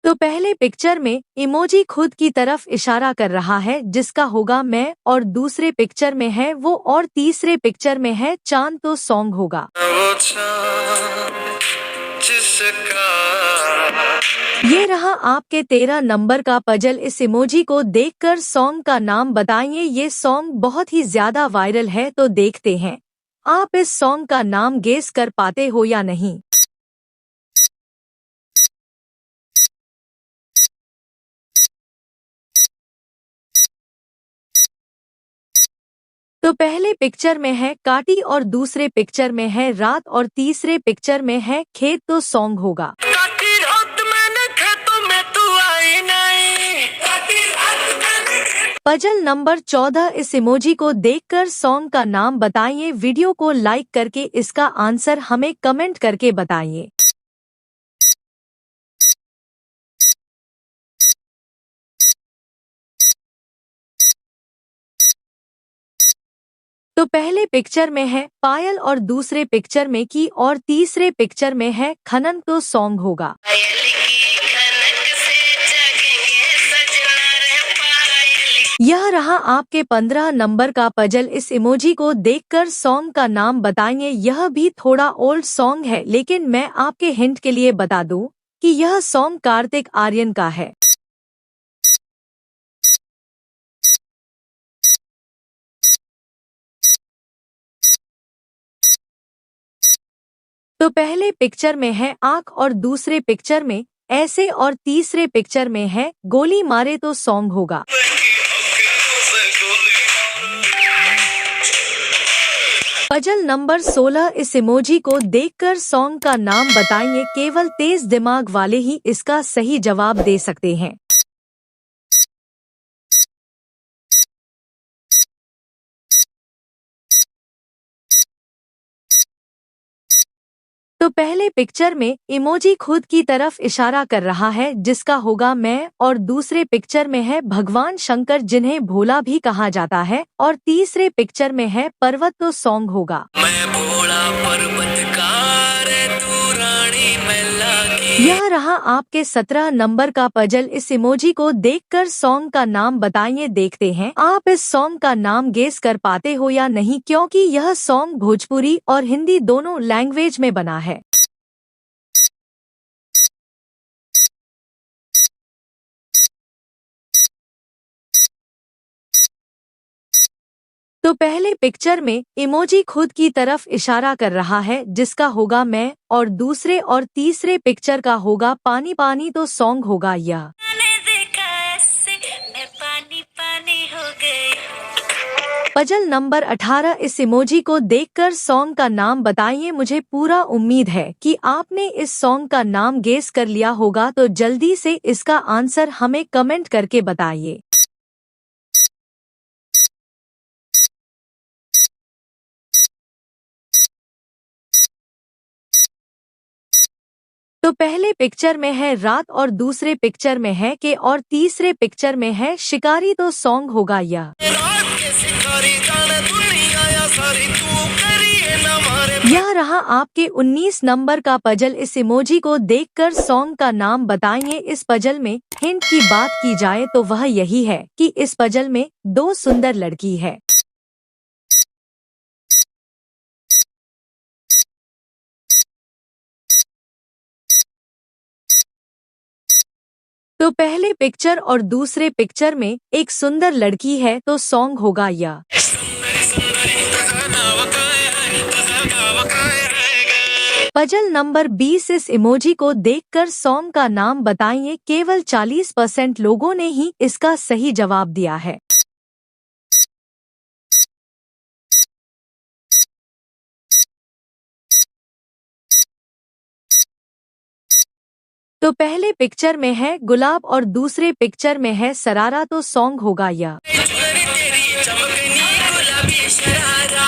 तो पहले पिक्चर में इमोजी खुद की तरफ इशारा कर रहा है जिसका होगा मैं और दूसरे पिक्चर में है वो और तीसरे पिक्चर में है चांद तो सॉन्ग होगा। वो चाँद जिसका ये रहा आपके 13 नंबर का पजल। इस इमोजी को देखकर सॉन्ग का नाम बताइए। ये सॉन्ग बहुत ही ज्यादा वायरल है, तो देखते हैं आप इस सॉन्ग का नाम गेस कर पाते हो या नहीं। तो पहले पिक्चर में है काटी और दूसरे पिक्चर में है रात और तीसरे पिक्चर में है खेत, तो सॉन्ग होगा। काटी रात मैंने खेतों में तू आई नहीं, काटी रात मैंने। Puzzle number 14। इस इमोजी को देखकर सॉन्ग का नाम बताइए। वीडियो को लाइक करके इसका आंसर हमें कमेंट करके बताइए। तो पहले पिक्चर में है पायल और दूसरे पिक्चर में की और तीसरे पिक्चर में है खनन, तो सॉन्ग होगा। पायल की खनक से जागेंगे सजना रे पायल। यह रहा आपके 15 नंबर का पजल। इस इमोजी को देखकर सॉन्ग का नाम बताइए। यह भी थोड़ा ओल्ड सॉन्ग है, लेकिन मैं आपके हिंट के लिए बता दूं कि यह सॉन्ग कार्तिक आर्यन का है। तो पहले पिक्चर में है आँख और दूसरे पिक्चर में ऐसे और तीसरे पिक्चर में है गोली मारे, तो सॉन्ग होगा। Puzzle number 16। इस इमोजी को देखकर सॉन्ग का नाम बताइए। केवल तेज दिमाग वाले ही इसका सही जवाब दे सकते हैं। तो पहले पिक्चर में इमोजी खुद की तरफ इशारा कर रहा है, जिसका होगा मैं, और दूसरे पिक्चर में है भगवान शंकर, जिन्हें भोला भी कहा जाता है, और तीसरे पिक्चर में है पर्वत, तो सॉन्ग होगा। मैं भोला पर्वतकार तू रानी मैला की। यह रहा आपके 17 नंबर का पजल। इस इमोजी को देखकर सॉन्ग का नाम बताइए। देखते हैं आप इस सॉन्ग का नाम गेस कर पाते हो या नहीं, क्योंकि यह सॉन्ग भोजपुरी और हिंदी दोनों लैंग्वेज में बना है। तो पहले पिक्चर में इमोजी खुद की तरफ इशारा कर रहा है, जिसका होगा मैं, और दूसरे और तीसरे पिक्चर का होगा पानी पानी, तो सॉन्ग होगा यह। मैंने देखा ऐसे मैं पानी पानी हो गई। Puzzle number 18। इस इमोजी को देखकर सॉन्ग का नाम बताइए। मुझे पूरा उम्मीद है कि आपने इस सॉन्ग का नाम गेस कर लिया होगा, तो जल्दी से इसका आंसर हमें कमेंट करके बताइए। तो पहले पिक्चर में है रात और दूसरे पिक्चर में है के और तीसरे पिक्चर में है शिकारी, तो सॉन्ग होगा यह। रात के शिकारी जाने दुनिया या सारी तू करिए ना मारे। यह रहा आपके 19 नंबर का पजल। इस इमोजी को देखकर सॉन्ग का नाम बताइए। इस पजल में हिंट की बात की जाए तो वह यही है कि इस पजल में 2 सुंदर लड़की है। तो पहले पिक्चर और दूसरे पिक्चर में एक सुंदर लड़की है, तो सॉन्ग होगा यह। सुंदरी सुंदरी तुझा नाव काय आहे, तुझा नाव काय आहे ग। Puzzle number 20। इस इमोजी को देखकर सॉन्ग का नाम बताइए। केवल 40% लोगों ने ही इसका सही जवाब दिया है। तो पहले पिक्चर में है गुलाब और दूसरे पिक्चर में है सरारा, तो सॉन्ग होगा यह। चुनरी तेरी चमकनी गुलाबी शरारा,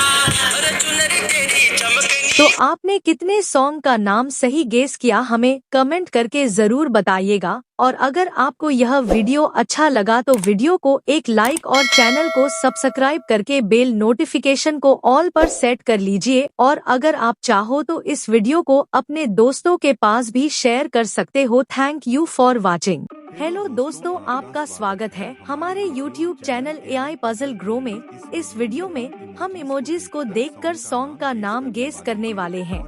अरे चुनरी तेरी चमकनी। तो आपने कितने सॉन्ग का नाम सही गेस किया, हमें कमेंट करके जरूर बताइएगा। और अगर आपको यह वीडियो अच्छा लगा तो वीडियो को एक लाइक और चैनल को सब्सक्राइब करके बेल नोटिफिकेशन को ऑल पर सेट कर लीजिए। और अगर आप चाहो तो इस वीडियो को अपने दोस्तों के पास भी शेयर कर सकते हो। Thank you for watching. Hello दोस्तों, आपका स्वागत है हमारे YouTube channel AI puzzle grow में। इस वीडियो में हम इमोजीज को देखकर सॉन्ग का नाम गेस करने वाले हैं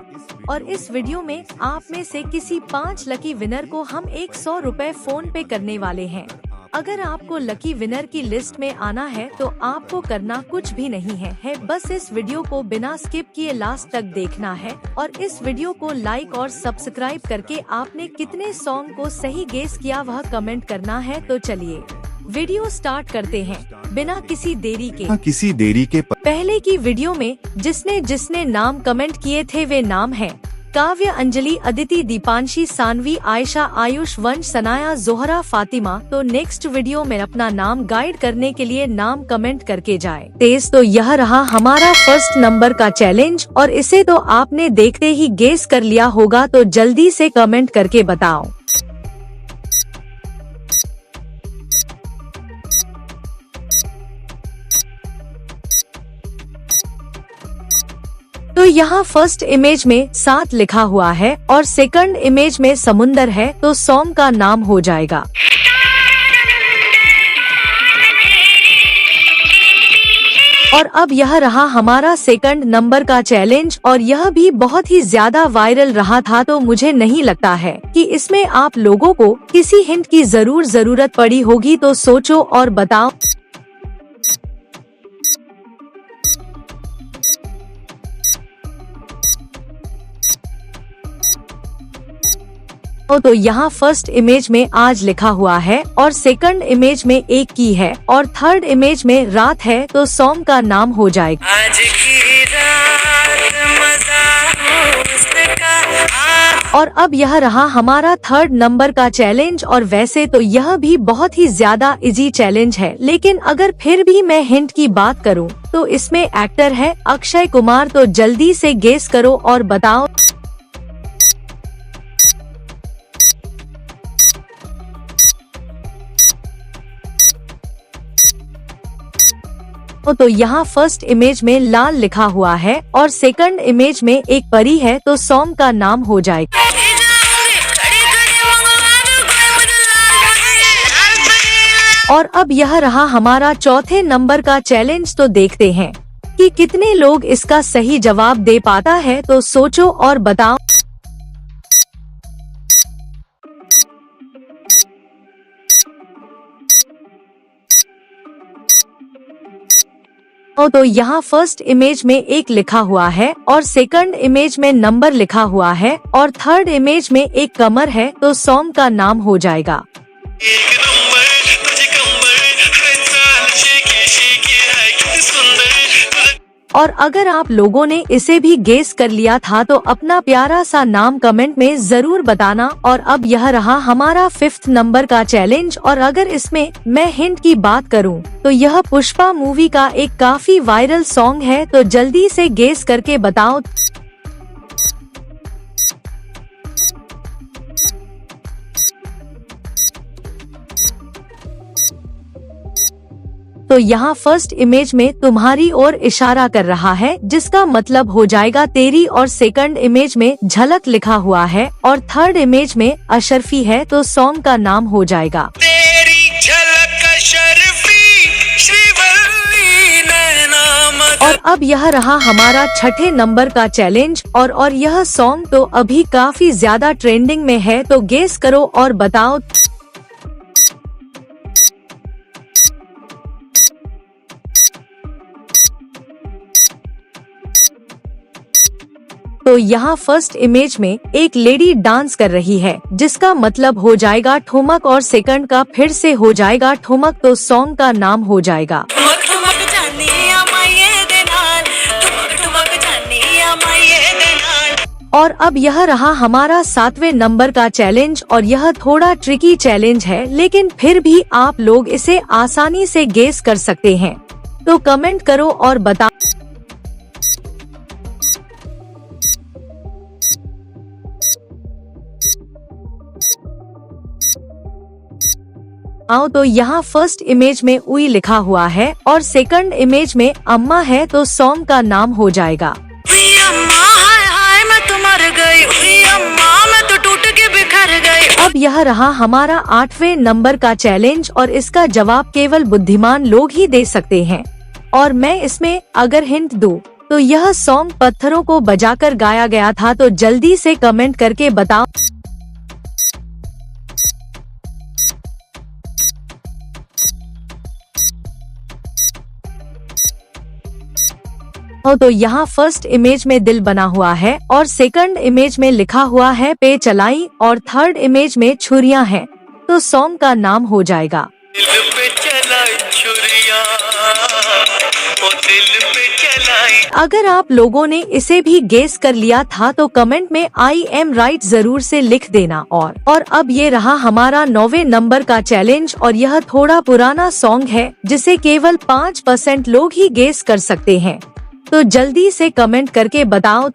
और इस वीडियो में आप में से किसी 5 लकी विनर को हम 100 रुपए फोन पे करने वाले हैं। अगर आपको लकी विनर की लिस्ट में आना है तो आपको करना कुछ भी नहीं है बस इस वीडियो को बिना स्किप किए लास्ट तक देखना है और इस वीडियो को लाइक और सब्सक्राइब करके आपने कितने सॉन्ग को सही गेस किया वह कमेंट करना है। तो चलिए वीडियो स्टार्ट करते हैं बिना किसी देरी के। पहले की वीडियो में जिसने जिसने नाम कमेंट किए थे वे नाम है काव्य, अंजलि, अदिति, दीपांशी, सानवी, आयशा, आयुष, वंश, सनाया, जोहरा, फातिमा। तो नेक्स्ट वीडियो में अपना नाम गाइड करने के लिए नाम कमेंट करके जाए तेज। तो यह रहा हमारा फर्स्ट नंबर का चैलेंज और इसे तो आपने देखते ही गेस कर लिया होगा, तो जल्दी से कमेंट करके बताओ। तो यहाँ फर्स्ट इमेज में 7 लिखा हुआ है और सेकंड इमेज में समुंदर है, तो सॉन्ग का नाम हो जाएगा। और अब यह रहा हमारा सेकंड नंबर का चैलेंज और यह भी बहुत ही ज्यादा वायरल रहा था, तो मुझे नहीं लगता है कि इसमें आप लोगों को किसी हिंट की जरूरत पड़ी होगी, तो सोचो और बताओ। तो यहाँ फर्स्ट इमेज में आज लिखा हुआ है और सेकंड इमेज में एक की है और थर्ड इमेज में रात है, तो सॉन्ग का नाम हो जाएगा। आज की रात मजा उसका। और अब यह रहा हमारा थर्ड नंबर का चैलेंज और वैसे तो यह भी बहुत ही ज्यादा इजी चैलेंज है, लेकिन अगर फिर भी मैं हिंट की बात करूं तो इसमें एक्टर है अक्षय कुमार। तो जल्दी से गेस करो और बताओ। तो यहाँ फर्स्ट इमेज में लाल लिखा हुआ है और सेकंड इमेज में एक परी है, तो सॉन्ग का नाम हो जाएगा। और अब यह रहा हमारा चौथे नंबर का चैलेंज, तो देखते हैं कि कितने लोग इसका सही जवाब दे पाता है, तो सोचो और बताओ। तो यहाँ फर्स्ट इमेज में 1 लिखा हुआ है और सेकंड इमेज में नंबर लिखा हुआ है और थर्ड इमेज में एक कमर है, तो सॉन्ग का नाम हो जाएगा। एक नंबर तुझे कंबर है, चाल शेकी शेकी है कितनी सुंदर। और अगर आप लोगों ने इसे भी गेस कर लिया था तो अपना प्यारा सा नाम कमेंट में जरूर बताना। और अब यह रहा हमारा 5th नंबर का चैलेंज और अगर इसमें मैं हिंट की बात करूं तो यह पुष्पा मूवी का एक काफी वायरल सॉन्ग है, तो जल्दी से गेस करके बताओ। तो यहाँ फर्स्ट इमेज में तुम्हारी ओर इशारा कर रहा है, जिसका मतलब हो जाएगा तेरी, और सेकंड इमेज में झलक लिखा हुआ है और थर्ड इमेज में अशरफी है, तो सॉन्ग का नाम हो जाएगा। तेरी झलक अशरफी श्रीवल्ली नैना मदन। और अब यह रहा हमारा 6ठे नंबर का चैलेंज और यह सॉन्ग तो अभी काफी ज्यादा ट्रेंडिंग में है, तो गेस करो और बताओ। तो यहाँ फर्स्ट इमेज में एक लेडी डांस कर रही है, जिसका मतलब हो जाएगा ठुमक और सेकंड का फिर से हो जाएगा ठुमक, तो सॉन्ग का नाम हो जाएगा। और अब यह रहा हमारा 7वें नंबर का चैलेंज और यह थोड़ा ट्रिकी चैलेंज है, लेकिन फिर भी आप लोग इसे आसानी से गेस कर सकते हैं, तो कमेंट करो और बताओ। तो यहाँ फर्स्ट इमेज में उई लिखा हुआ है और सेकंड इमेज में अम्मा है, तो सॉन्ग का नाम हो जाएगा। मैं तो मर गई, अम्मा मैं तो टूट के बिखर गई। अब यह रहा हमारा 8वें नंबर का चैलेंज और इसका जवाब केवल बुद्धिमान लोग ही दे सकते हैं। और मैं इसमें अगर हिंट दूं तो यह सॉन्ग पत्थरों को बजाकर गाया गया था। तो जल्दी से कमेंट करके बताओ। तो यहाँ फर्स्ट इमेज में दिल बना हुआ है और सेकंड इमेज में लिखा हुआ है पे चलाई और थर्ड इमेज में छुरियां हैं। तो सॉन्ग का नाम हो जाएगा दिल पे चलाई छुरियां, ओ दिल पे चलाई। अगर आप लोगों ने इसे भी गेस कर लिया था तो कमेंट में आई एम राइट जरूर से लिख देना। और अब ये रहा हमारा 9वें नंबर का चैलेंज और यह थोड़ा पुराना सॉन्ग है जिसे केवल 5% लोग ही गेस कर सकते हैं। तो जल्दी से कमेंट करके बताओ।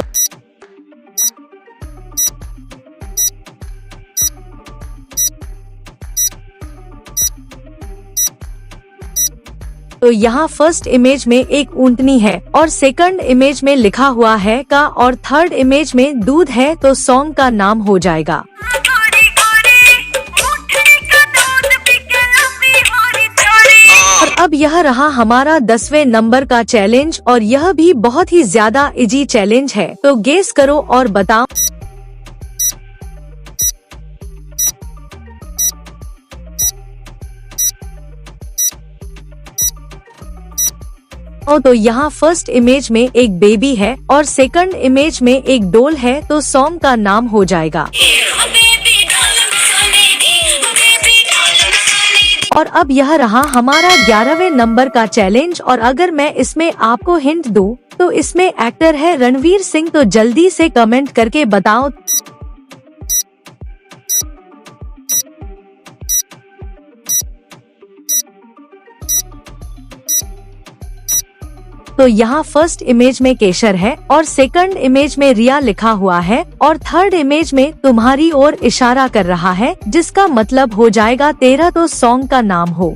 तो यहाँ फर्स्ट इमेज में एक ऊंटनी है और सेकंड इमेज में लिखा हुआ है का और थर्ड इमेज में दूध है। तो सॉन्ग का नाम हो जाएगा और अब यह रहा हमारा 10वें नंबर का चैलेंज और यह भी बहुत ही ज्यादा इजी चैलेंज है। तो गेस करो और बताओ। तो यहाँ फर्स्ट इमेज में एक बेबी है और सेकंड इमेज में एक डोल है। तो सॉन्ग का नाम हो जाएगा और अब यह रहा हमारा 11वें नंबर का चैलेंज और अगर मैं इसमें आपको हिंट दूं तो इसमें एक्टर है रणवीर सिंह। तो जल्दी से कमेंट करके बताओ। तो यहाँ फर्स्ट इमेज में केशर है और सेकंड इमेज में रिया लिखा हुआ है और थर्ड इमेज में तुम्हारी ओर इशारा कर रहा है जिसका मतलब हो जाएगा तेरा। तो सॉन्ग का नाम हो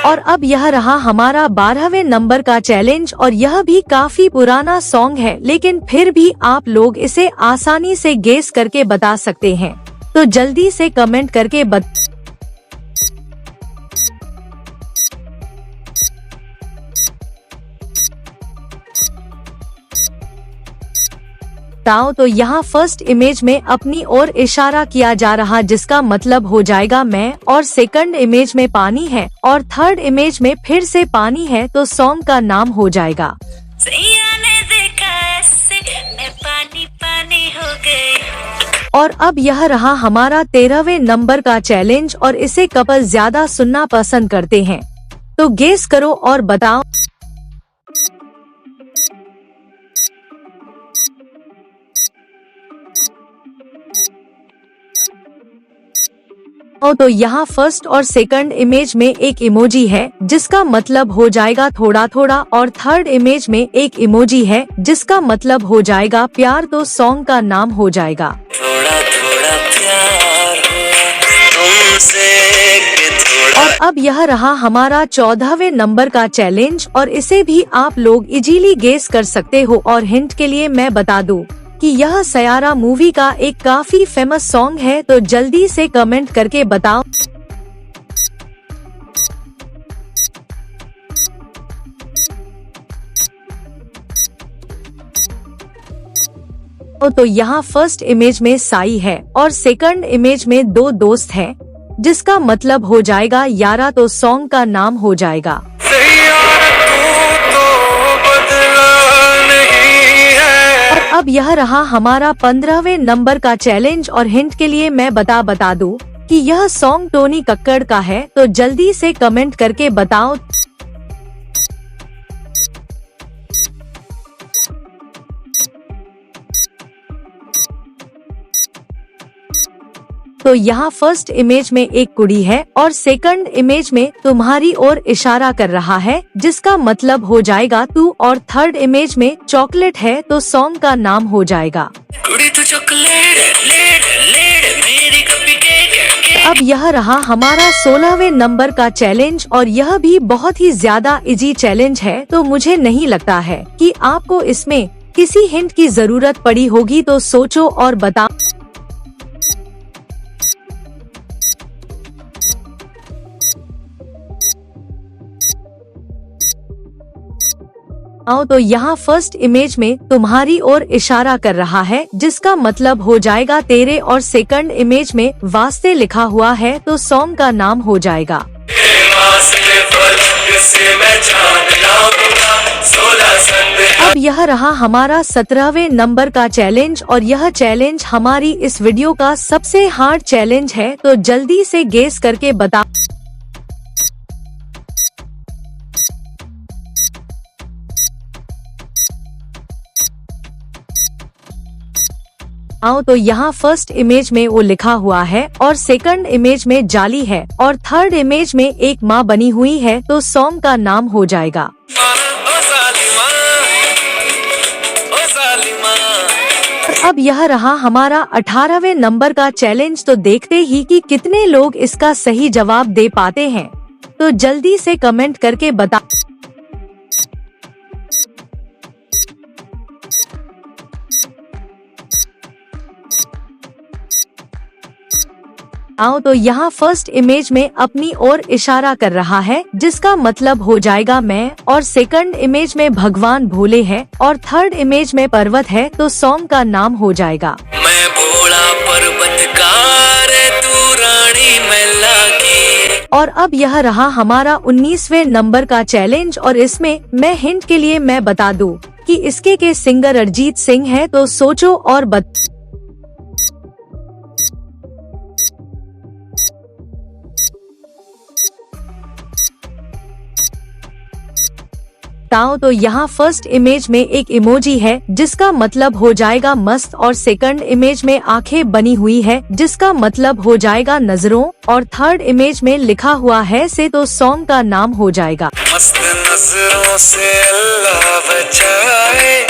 और अब यह रहा हमारा 12वें नंबर का चैलेंज और यह भी काफी पुराना सॉन्ग है लेकिन फिर भी आप लोग इसे आसानी से गेस करके बता सकते हैं। तो जल्दी से कमेंट करके बताओ। तो यहाँ फर्स्ट इमेज में अपनी ओर इशारा किया जा रहा जिसका मतलब हो जाएगा मैं और सेकंड इमेज में पानी है और थर्ड इमेज में फिर से पानी है। तो सॉन्ग का नाम हो जाएगा और अब यह रहा हमारा 13वें नंबर का चैलेंज और इसे कपल ज्यादा सुनना पसंद करते हैं। तो गेस करो और बताओ। तो यहाँ फर्स्ट और सेकंड इमेज में एक इमोजी है जिसका मतलब हो जाएगा थोड़ा थोड़ा और थर्ड इमेज में एक इमोजी है जिसका मतलब हो जाएगा प्यार। तो सॉन्ग का नाम हो जाएगा थोड़ा थोड़ा प्यार तुमसे और अब यह रहा हमारा 14वें नंबर का चैलेंज और इसे भी आप लोग इजीली गेस कर सकते हो। और हिंट के लिए मैं बता दूं कि यह सयारा मूवी का एक काफी फेमस सॉन्ग है। तो जल्दी से कमेंट करके बताओ। तो यहाँ फर्स्ट इमेज में साई है और सेकंड इमेज में दो दोस्त हैं जिसका मतलब हो जाएगा यारा। तो सॉन्ग का नाम हो जाएगा अब यह रहा हमारा 15वें नंबर का चैलेंज और हिंट के लिए मैं बता दूं कि यह सॉन्ग टोनी कक्कड़ का है। तो जल्दी से कमेंट करके बताओ। तो यहाँ फर्स्ट इमेज में एक कुड़ी है और सेकंड इमेज में तुम्हारी ओर इशारा कर रहा है जिसका मतलब हो जाएगा तू और थर्ड इमेज में चॉकलेट है। तो सॉन्ग का नाम हो जाएगा कुड़ी तू चॉकलेट लेट लेट मेरी कपी केक। अब यह रहा हमारा 16वें नंबर का चैलेंज और यह भी बहुत ही ज्यादा इजी चैलेंज है। तो मुझे नहीं लगता है कि आपको इसमें किसी हिंट की जरूरत पड़ी होगी तो सोचो और बताओ। तो यहाँ फर्स्ट इमेज में तुम्हारी ओर इशारा कर रहा है, जिसका मतलब हो जाएगा तेरे, और सेकंड इमेज में वास्ते लिखा हुआ है तो सॉन्ग का नाम हो जाएगा। अब यह रहा हमारा 17वें नंबर का चैलेंज, और यह चैलेंज हमारी इस वीडियो का सबसे हार्ड चैलेंज है, तो जल्दी से गेस करके बता। तो यहाँ फर्स्ट इमेज में वो लिखा हुआ है, और सेकंड इमेज में जाली है, और थर्ड इमेज में एक माँ बनी हुई है, तो सॉन्ग का नाम हो जाएगा। अब यह रहा हमारा 18वें नंबर का चैलेंज, तो देखते ही कि कितने लोग इसका सही जवाब दे पाते हैं, तो जल्दी से कमेंट करके बता। तो यहाँ फर्स्ट इमेज में अपनी ओर इशारा कर रहा है, जिसका मतलब हो जाएगा मैं, और सेकंड इमेज में भगवान भोले हैं, और थर्ड इमेज में पर्वत है, तो सॉन्ग का नाम हो जाएगा मैं भोला पर्वतकार तू रानी मैला की। और अब यह रहा हमारा 19वें नंबर का चैलेंज, और इसमें मैं हिंट के लिए मैं बता दूं कि इसके के सिंगर अरिजीत सिंह है, तो सोचो और तो यहाँ फर्स्ट इमेज में एक इमोजी है, जिसका मतलब हो जाएगा मस्त, और सेकंड इमेज में आंखें बनी हुई है, जिसका मतलब हो जाएगा नजरों, और थर्ड इमेज में लिखा हुआ है से, तो सॉन्ग का नाम हो जाएगा मस्त नजरों से अल्लाह बचाए,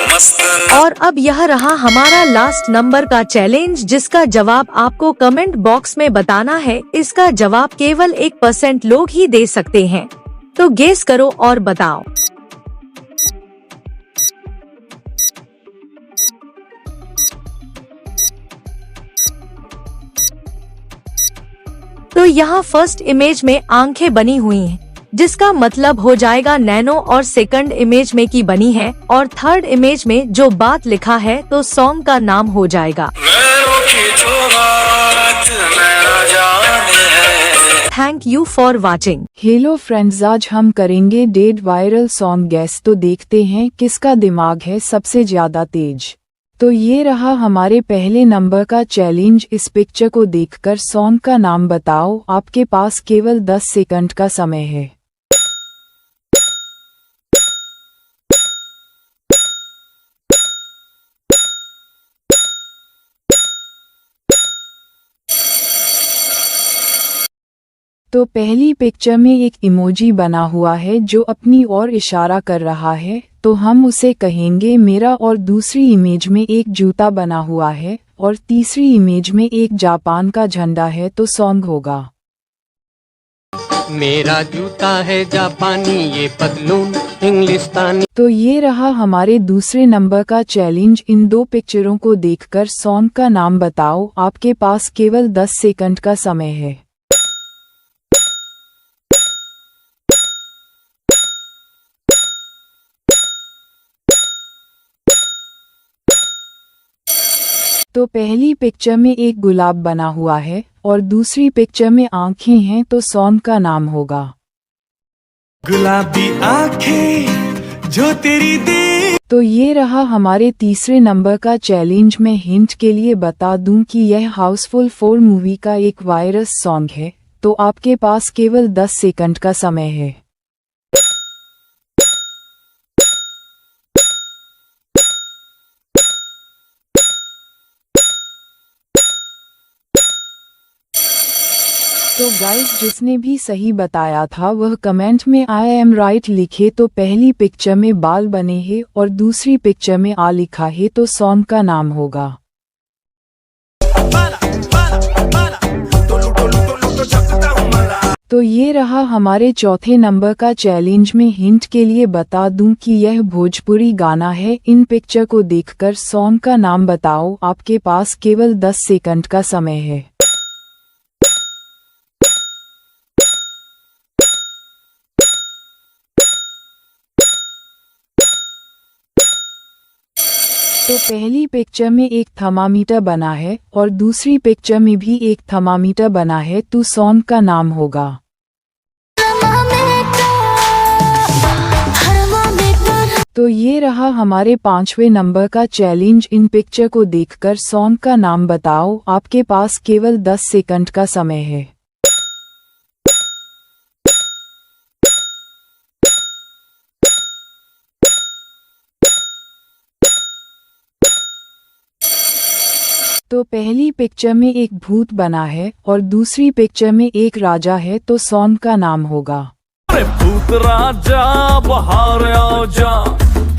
मस्त। और अब यह रहा हमारा लास्ट नंबर का चैलेंज, जिसका जवाब आपको कमेंट बॉक्स में बताना है। इसका जवाब केवल 1% लोग ही दे सकते हैं, तो गेस करो और बताओ। तो यहाँ फर्स्ट इमेज में आंखें बनी हुई हैं, जिसका मतलब हो जाएगा नैनो, और सेकंड इमेज में की बनी है, और थर्ड इमेज में जो बात लिखा है, तो सॉन्ग का नाम हो जाएगा। Thank you for watching. Hello friends, आज हम करेंगे डेड वायरल सॉन्ग गैस, तो देखते हैं किसका दिमाग है सबसे ज्यादा तेज। तो ये रहा हमारे पहले नंबर का चैलेंज। इस पिक्चर को देखकर सॉन्ग का नाम बताओ। आपके पास केवल 10 सेकंड का समय है। तो पहली पिक्चर में एक इमोजी बना हुआ है जो अपनी ओर इशारा कर रहा है, तो हम उसे कहेंगे मेरा, और दूसरी इमेज में एक जूता बना हुआ है, और तीसरी इमेज में एक जापान का झंडा है, तो सॉन्ग होगा मेरा जूता है जापानी, ये पतलून इंग्लिस्तानी। तो ये रहा हमारे दूसरे नंबर का चैलेंज। इन दो पिक्चरों को देखकर सॉन्ग का नाम बताओ। आपके पास केवल 10 सेकंड का समय है। तो पहली पिक्चर में एक गुलाब बना हुआ है, और दूसरी पिक्चर में आंखें हैं, तो सॉन्ग का नाम होगा गुलाबी आंखें जो तेरी दे। तो ये रहा हमारे तीसरे नंबर का चैलेंज। मैं हिंट के लिए बता दूं कि यह हाउसफुल 4 मूवी का एक वायरस सॉन्ग है, तो आपके पास केवल 10 सेकंड का समय है। तो गाइस, जिसने भी सही बताया था वह कमेंट में आई एम राइट लिखे। तो पहली पिक्चर में बाल बने हैं और दूसरी पिक्चर में आ लिखा है, तो सॉन्ग का नाम होगा तो ये रहा हमारे चौथे नंबर का चैलेंज। में हिंट के लिए बता दूं कि यह भोजपुरी गाना है। इन पिक्चर को देखकर सॉन्ग का नाम बताओ। आपके पास केवल 10 सेकंड का समय है। तो पहली पिक्चर में एक थर्मामीटर बना है और दूसरी पिक्चर में भी एक थर्मामीटर बना है, तो सॉन्ग का नाम होगा। तो ये रहा हमारे 5वें नंबर का चैलेंज। इन पिक्चर को देखकर सॉन्ग का नाम बताओ। आपके पास केवल 10 सेकंड का समय है। तो पहली पिक्चर में एक भूत बना है और दूसरी पिक्चर में एक राजा है, तो सॉन्ग का नाम होगा। अरे भूत राजा बाहर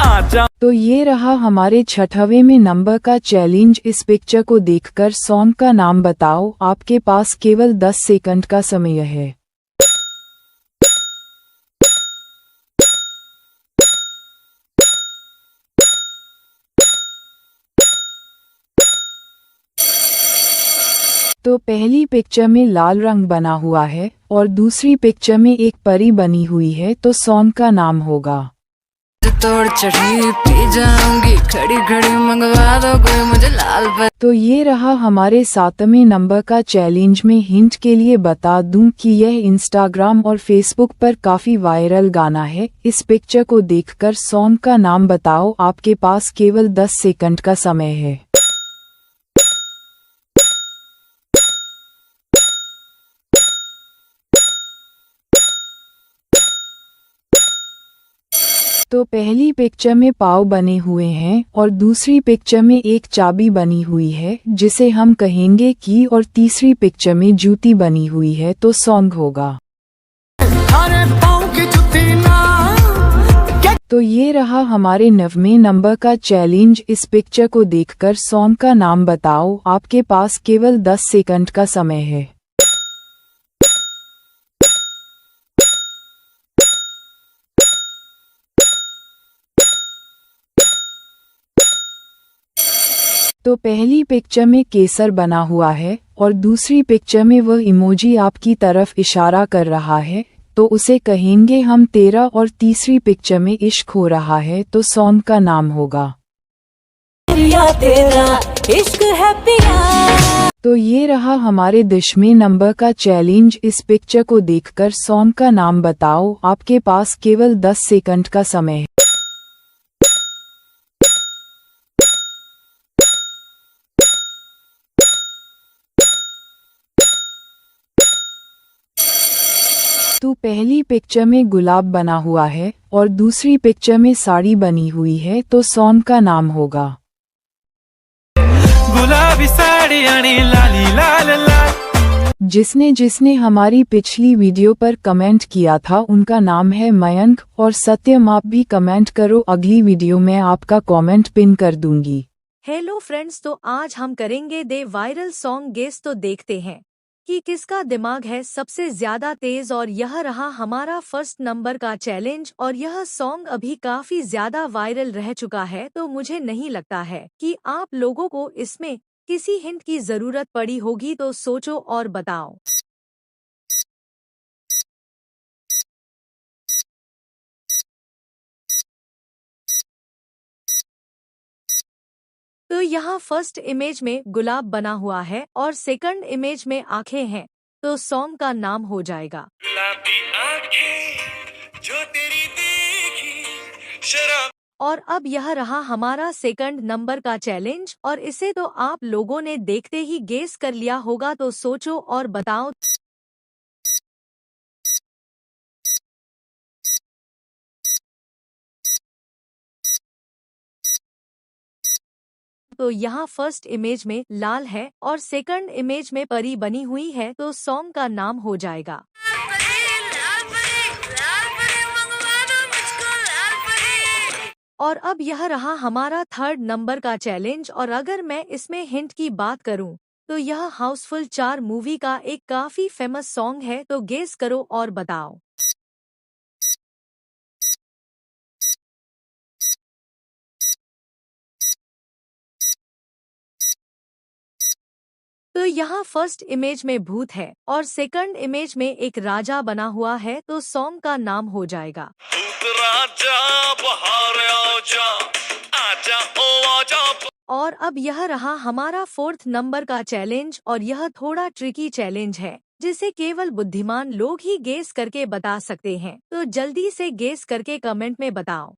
आजा। तो ये रहा हमारे 6वें में नंबर का चैलेंज। इस पिक्चर को देखकर सॉन्ग का नाम बताओ। आपके पास केवल 10 सेकंड का समय है। तो पहली पिक्चर में लाल रंग बना हुआ है और दूसरी पिक्चर में एक परी बनी हुई है, तो सॉन्ग का नाम होगा। तोड़ चढ़ी पी जाऊंगी, खड़ी खड़ी मंगवा दो कोई मुझे लाल पर। तो ये रहा हमारे 7वें नंबर का चैलेंज। में हिंट के लिए बता दूं कि यह इंस्टाग्राम और फेसबुक पर काफी वायरल गाना है। इस पिक्चर को देखकर सॉन्ग का नाम बताओ। आपके पास केवल 10 सेकंड का समय है। तो पहली पिक्चर में पाव बने हुए हैं और दूसरी पिक्चर में एक चाबी बनी हुई है, जिसे हम कहेंगे की, और तीसरी पिक्चर में जूती बनी हुई है, तो सॉन्ग होगा। तो ये रहा हमारे 9वें नंबर का चैलेंज। इस पिक्चर को देखकर सॉन्ग का नाम बताओ। आपके पास केवल 10 सेकंड का समय है। तो पहली पिक्चर में केसर बना हुआ है और दूसरी पिक्चर में वह इमोजी आपकी तरफ इशारा कर रहा है, तो उसे कहेंगे हम तेरा, और तीसरी पिक्चर में इश्क हो रहा है, तो सॉन्ग का नाम होगा। तेरा इश्क है पिया। तो ये रहा हमारे 10वें नंबर का चैलेंज। इस पिक्चर को देखकर सॉन्ग का नाम बताओ। आपके पास केवल 10 सेकंड का समय है। तो पहली पिक्चर में गुलाब बना हुआ है और दूसरी पिक्चर में साड़ी बनी हुई है, तो सॉन्ग का नाम होगा। गुलाबी साड़ी आणि लाली लाल लाल। जिसने हमारी पिछली वीडियो पर कमेंट किया था उनका नाम है मयंक और सत्यम। आप भी कमेंट करो, अगली वीडियो में आपका कमेंट पिन कर दूंगी। हेलो फ्रेंड्स, तो आज हम करेंगे दे वायरल सॉन्ग गेस। तो देखते हैं कि किसका दिमाग है सबसे ज्यादा तेज। और यह रहा हमारा फर्स्ट नंबर का चैलेंज। और यह सॉन्ग अभी काफी ज्यादा वायरल रह चुका है, तो मुझे नहीं लगता है कि आप लोगों को इसमें किसी हिंट की जरूरत पड़ी होगी। तो सोचो और बताओ। तो यहाँ फर्स्ट इमेज में गुलाब बना हुआ है और सेकंड इमेज में आंखें हैं, तो सॉन्ग का नाम हो जाएगा गुलाबी आंखें जो तेरी देखी शराब। और अब यह रहा हमारा सेकंड नंबर का चैलेंज। और इसे तो आप लोगों ने देखते ही गेस कर लिया होगा, तो सोचो और बताओ। तो यहाँ फर्स्ट इमेज में लाल है और सेकंड इमेज में परी बनी हुई है, तो सॉन्ग का नाम हो जाएगा। और अब यह रहा हमारा थर्ड नंबर का चैलेंज। और अगर मैं इसमें हिंट की बात करूं, तो यह हाउसफुल 4 मूवी का एक काफी फेमस सॉन्ग है, तो गेस करो और बताओ। तो यहाँ फर्स्ट इमेज में भूत है और सेकंड इमेज में एक राजा बना हुआ है, तो सॉन्ग का नाम हो जाएगा भूत राजा बाहर आजा, आजा ओ आजा। और अब यह रहा हमारा 4th नंबर का चैलेंज, और यह थोड़ा ट्रिकी चैलेंज है जिसे केवल बुद्धिमान लोग ही गेस करके बता सकते हैं, तो जल्दी से गेस करके कमेंट में बताओ।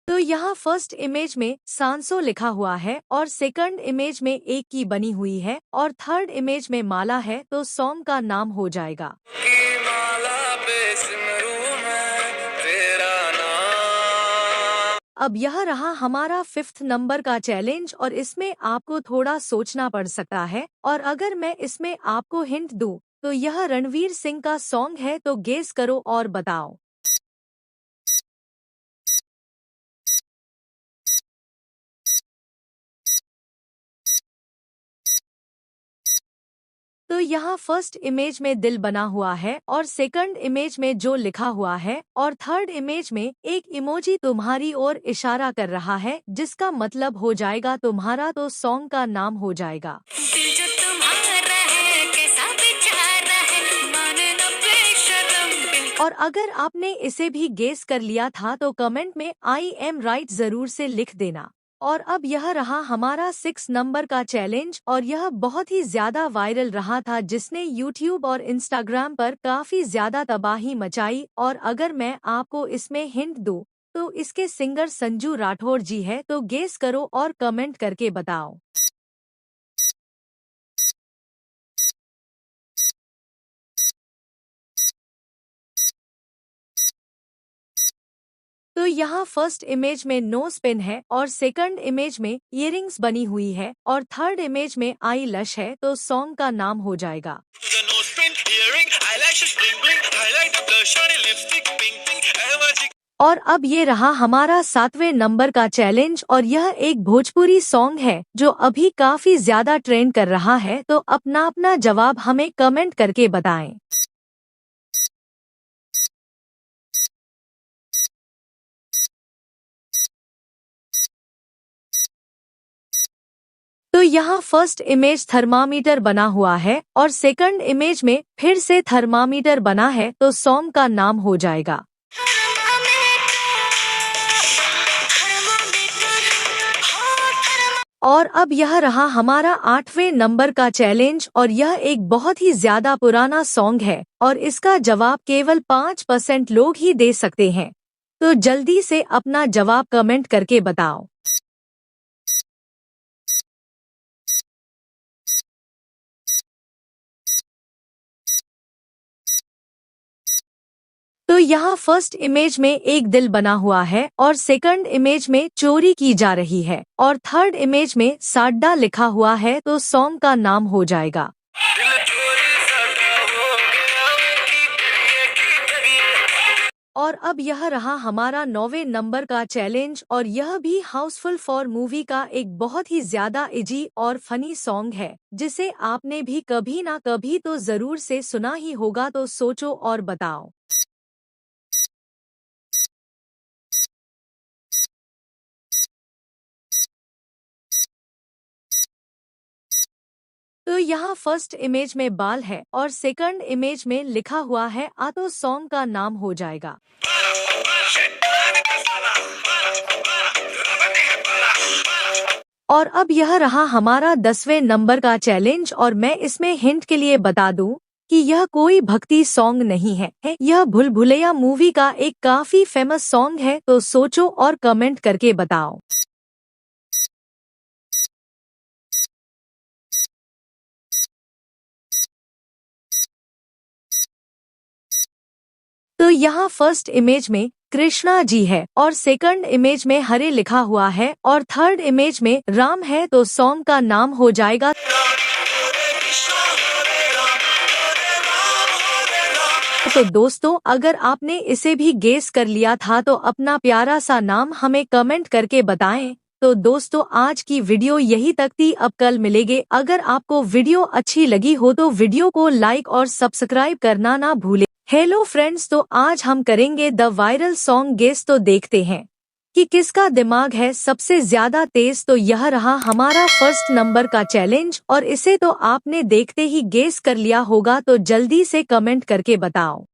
तो यहाँ फर्स्ट इमेज में सांसो लिखा हुआ है और सेकंड इमेज में एक की बनी हुई है और थर्ड इमेज में माला है, तो सॉन्ग का नाम हो जाएगा की माला पे सिमरू मैं तेरा नाम। अब यह रहा हमारा 5th नंबर का चैलेंज, और इसमें आपको थोड़ा सोचना पड़ सकता है, और अगर मैं इसमें आपको हिंट दूं तो यह रणवीर सिंह का सॉन्ग है, तो गेस करो और बताओ। तो यहाँ फर्स्ट इमेज में दिल बना हुआ है और सेकंड इमेज में जो लिखा हुआ है और थर्ड इमेज में एक इमोजी तुम्हारी ओर इशारा कर रहा है, जिसका मतलब हो जाएगा तुम्हारा, तो सॉन्ग का नाम हो जाएगा दिल जो तुम्हारा है कैसा बेचारा है माने न बेशरम। और अगर आपने इसे भी गेस कर लिया था तो कमेंट में आई एम राइट जरूर से लिख देना। और अब यह रहा हमारा 6 नंबर का चैलेंज, और यह बहुत ही ज्यादा वायरल रहा था, जिसने यूट्यूब और इंस्टाग्राम पर काफी ज्यादा तबाही मचाई। और अगर मैं आपको इसमें हिंट दूं तो इसके सिंगर संजू राठौर जी है, तो गेस करो और कमेंट करके बताओ। तो यहाँ फर्स्ट इमेज में नोज पिन है और सेकंड इमेज में इयरिंग्स बनी हुई है और थर्ड इमेज में आई लश है, तो सॉन्ग का नाम हो जाएगा The nose pin, earring, eyelashes, bling bling, highlight, blush on lipstick, pink pink, allergic. और अब ये रहा हमारा 7वें नंबर का चैलेंज, और यह एक भोजपुरी सॉन्ग है जो अभी काफी ज्यादा ट्रेंड कर रहा है, तो अपना अपना जवाब हमें कमेंट करके बताएं। तो यहाँ फर्स्ट इमेज थर्मामीटर बना हुआ है और सेकंड इमेज में फिर से थर्मामीटर बना है, तो सॉन्ग का नाम हो जाएगा और अब यह रहा हमारा 8वें नंबर का चैलेंज, और यह एक बहुत ही ज्यादा पुराना सॉन्ग है और इसका जवाब केवल 5% लोग ही दे सकते हैं, तो जल्दी से अपना जवाब कमेंट करके बताओ। तो यहाँ फर्स्ट इमेज में एक दिल बना हुआ है और सेकंड इमेज में चोरी की जा रही है और थर्ड इमेज में साड्डा लिखा हुआ है, तो सॉन्ग का नाम हो जाएगा दिल चोरी साडा हो गया, की करिए। और अब यह रहा हमारा 9वें नंबर का चैलेंज, और यह भी हाउसफुल 4 मूवी का एक बहुत ही ज्यादा इजी और फनी सॉन्ग है, जिसे आपने भी कभी ना कभी तो जरूर से सुना ही होगा, तो सोचो और बताओ। तो यहाँ फर्स्ट इमेज में बाल है और सेकंड इमेज में लिखा हुआ है आ, तो सॉन्ग का नाम हो जाएगा और अब यह रहा हमारा 10वें नंबर का चैलेंज, और मैं इसमें हिंट के लिए बता दूं कि यह कोई भक्ति सॉन्ग नहीं है, यह भूल भुलैया मूवी का एक काफी फेमस सॉन्ग है, तो सोचो और कमेंट करके बताओ। तो यहाँ फर्स्ट इमेज में कृष्णा जी है और सेकंड इमेज में हरे लिखा हुआ है और थर्ड इमेज में राम है, तो सॉन्ग का नाम हो जाएगा तो दोस्तों, अगर आपने इसे भी गेस कर लिया था तो अपना प्यारा सा नाम हमें कमेंट करके बताएं। तो दोस्तों, आज की वीडियो यही तक थी, अब कल मिलेंगे। अगर आपको वीडियो अच्छी लगी हो तो वीडियो को लाइक और सब्सक्राइब करना ना भूलें। हेलो फ्रेंड्स, तो आज हम करेंगे द वायरल सॉन्ग गेस। तो देखते हैं कि किसका दिमाग है सबसे ज्यादा तेज। तो यह रहा हमारा फर्स्ट नंबर का चैलेंज, और इसे तो आपने देखते ही गेस कर लिया होगा। तो जल्दी से कमेंट करके बताओ।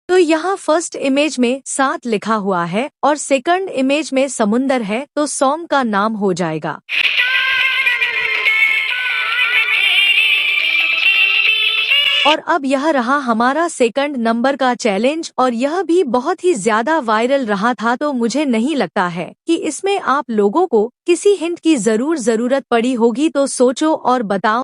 तो यहाँ फर्स्ट इमेज में 7 लिखा हुआ है और सेकंड इमेज में समुंदर है, तो सॉन्ग का नाम हो जाएगा। और अब यह रहा हमारा सेकंड नंबर का चैलेंज, और यह भी बहुत ही ज्यादा वायरल रहा था। तो मुझे नहीं लगता है कि इसमें आप लोगों को किसी हिंट की जरूरत पड़ी होगी। तो सोचो और बताओ।